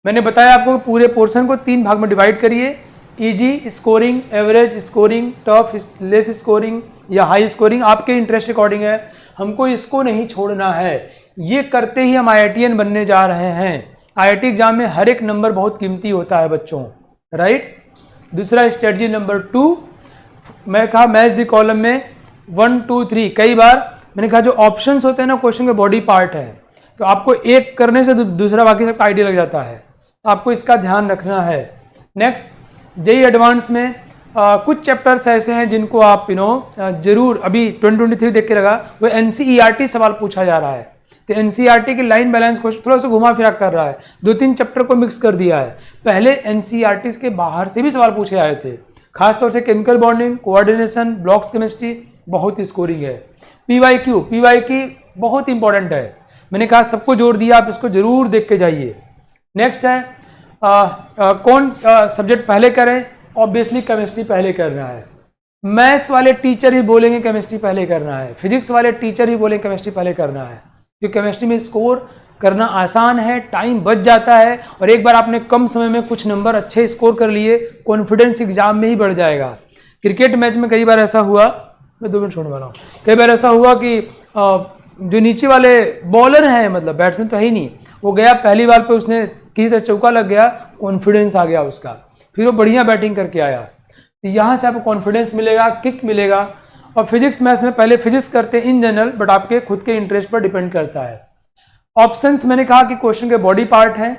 मैंने बताया आपको पूरे पोर्शन को 3 भाग में डिवाइड करिए, easy scoring, average scoring, tough less scoring या हाई स्कोरिंग, आपके इंटरेस्ट अकॉर्डिंग है। हमको इसको नहीं छोड़ना है, ये करते ही हम IITian बनने जा रहे हैं। IIT एग्जाम में हर एक नंबर बहुत कीमती होता है बच्चों, राइट। दूसरा स्ट्रेटजी नंबर 2, मैं कहा मैच द कॉलम में 1 2 3, कई बार मैंने कहा जो ऑप्शंस होते हैं ना क्वेश्चन के बॉडी पार्ट है, तो आपको एक करने से दूसरा बाकी सबका आइडिया लग जाता है, आपको इसका ध्यान रखना है। नेक्स्ट जेईई एडवांस में कुछ चैप्टर्स ऐसे हैं जिनको आप जरूर अभी 2023 देख के लगा, वो NCERT सवाल पूछा जा रहा है, तो NCERT की लाइन बैलेंस क्वेश्चन थोड़ा सा घुमा फिरा कर रहा है, 2-3 चैप्टर को मिक्स कर दिया है। पहले NCERT के बाहर से भी सवाल पूछे आए थे, खासतौर से chemical bonding, coordination, blocks chemistry, बहुत स्कोरिंग है। PYQ बहुत इंपॉर्टेंट है, मैंने कहा सबको जोड़ दिया, आप इसको जरूर देख के जाइए। नेक्स्ट है कौन सब्जेक्ट पहले करें, ऑब्वियसली केमिस्ट्री पहले करना है। मैथ्स वाले टीचर ही बोलेंगे केमिस्ट्री पहले करना है, फिजिक्स वाले टीचर ही बोलेंगे केमिस्ट्री पहले करना है, क्योंकि केमिस्ट्री में स्कोर करना आसान है, टाइम बच जाता है, और एक बार आपने कम समय में कुछ नंबर अच्छे स्कोर कर लिए, कॉन्फिडेंस एग्जाम में ही बढ़ जाएगा। क्रिकेट मैच में कई बार ऐसा हुआ, मैं 2 मिनट छोड़ने वाला हूँ, कई बार ऐसा हुआ कि जो नीचे वाले बॉलर हैं, मतलब बैट्समैन तो है ही नहीं, वो गया पहली बार पे उसने किसी तरह चौका लग गया, कॉन्फिडेंस आ गया उसका, फिर वो बढ़िया बैटिंग करके आया। तो यहाँ से आपको कॉन्फिडेंस मिलेगा, किक मिलेगा। और फिजिक्स मैथ्स में पहले फिजिक्स करते हैं इन जनरल, बट आपके खुद के इंटरेस्ट पर डिपेंड करता है। ऑप्शंस मैंने कहा कि क्वेश्चन के बॉडी पार्ट हैं,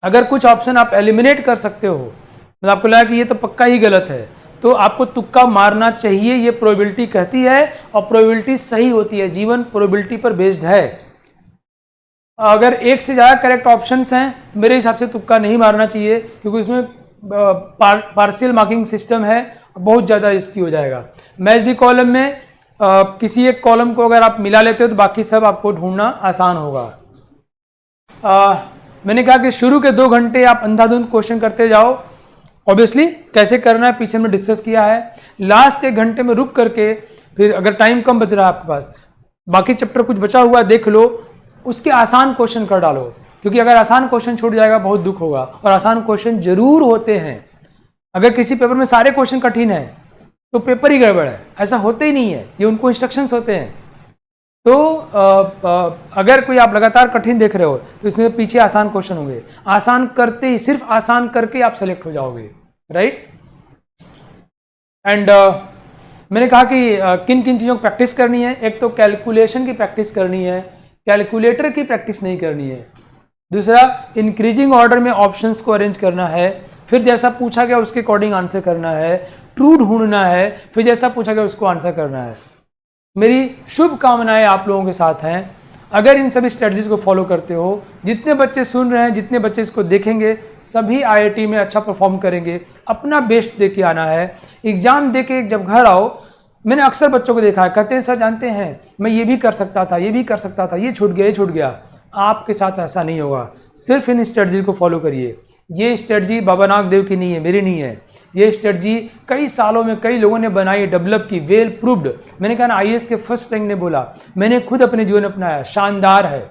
अगर कुछ ऑप्शन आप एलिमिनेट कर सकते हो, मतलब आपको लगा कि ये तो पक्का ही गलत है, तो आपको तुक्का मारना चाहिए, ये प्रोबेबिलिटी कहती है, और प्रोबेबिलिटी सही होती है, जीवन प्रोबेबिलिटी पर बेस्ड है। अगर एक से ज़्यादा करेक्ट ऑप्शंस हैं, मेरे हिसाब से तुक्का नहीं मारना चाहिए, क्योंकि उसमें पार्शियल मार्किंग सिस्टम है, बहुत ज़्यादा रिस्की हो जाएगा। मैच द कॉलम में किसी एक कॉलम को अगर आप मिला लेते हो तो बाकी सब आपको ढूंढना आसान होगा। मैंने कहा कि शुरू के 2 घंटे आप अंधाधुंध क्वेश्चन करते जाओ, ऑब्वियसली कैसे करना है पीछे में डिस्कस किया है। लास्ट 1 घंटे में रुक करके, फिर अगर टाइम कम बच रहा है आपके पास, बाकी चैप्टर कुछ बचा हुआ देख लो, उसके आसान क्वेश्चन कर डालो, क्योंकि अगर आसान क्वेश्चन छूट जाएगा बहुत दुख होगा। और आसान क्वेश्चन जरूर होते हैं, अगर किसी पेपर में सारे क्वेश्चन कठिन है तो पेपर ही गड़बड़ है, ऐसा होते ही नहीं है, ये उनको इंस्ट्रक्शंस होते हैं। तो अगर कोई आप लगातार कठिन देख रहे हो तो इसमें पीछे आसान क्वेश्चन होंगे, आसान करते ही, सिर्फ आसान करके आप सेलेक्ट हो जाओगे, राइट। एंड मैंने कहा कि किन किन चीज़ों की प्रैक्टिस करनी है। एक तो कैलकुलेशन की प्रैक्टिस करनी है, कैलकुलेटर की प्रैक्टिस नहीं करनी है। दूसरा, इंक्रीजिंग ऑर्डर में ऑप्शंस को अरेंज करना है, फिर जैसा पूछा गया उसके अकॉर्डिंग आंसर करना है, ट्रू ढूंढना है, फिर जैसा पूछा गया उसको आंसर करना है। मेरी शुभकामनाएं आप लोगों के साथ हैं। अगर इन सभी स्ट्रेटजीज को फॉलो करते हो, जितने बच्चे सुन रहे हैं, जितने बच्चे इसको देखेंगे, सभी IIT में अच्छा परफॉर्म करेंगे। अपना बेस्ट दे के आना है। एग्जाम दे के जब घर आओ, मैंने अक्सर बच्चों को देखा है, कहते हैं सर जानते हैं मैं ये भी कर सकता था, ये भी कर सकता था, ये छूट गया, ये छूट गया। आपके साथ ऐसा नहीं होगा। सिर्फ इन स्ट्रेटजी को फॉलो करिए। ये स्ट्रेटजी बाबा नागदेव की नहीं है, मेरी नहीं है। ये स्ट्रेटजी कई सालों में कई लोगों ने बनाई, डेवलप की, वेल प्रूव्ड। मैंने कहा ना, IAS के फर्स्ट रैंक ने बोला, मैंने खुद अपने जीवन में अपनाया, शानदार है।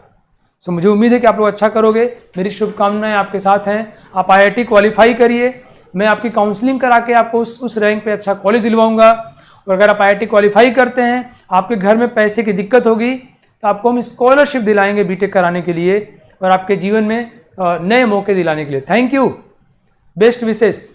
मुझे उम्मीद है कि आप लोग अच्छा करोगे। मेरी शुभकामनाएं आपके साथ हैं। आप IIT क्वालिफाई करिए, मैं आपकी काउंसलिंग करा के आपको उस रैंक पे अच्छा कॉलेज दिलवाऊंगा। और अगर आप IIT क्वालिफाई करते हैं, आपके घर में पैसे की दिक्कत होगी, तो आपको हम स्कॉलरशिप दिलाएंगे बीटेक कराने के लिए और आपके जीवन में नए मौके दिलाने के लिए। Thank you, best wishes.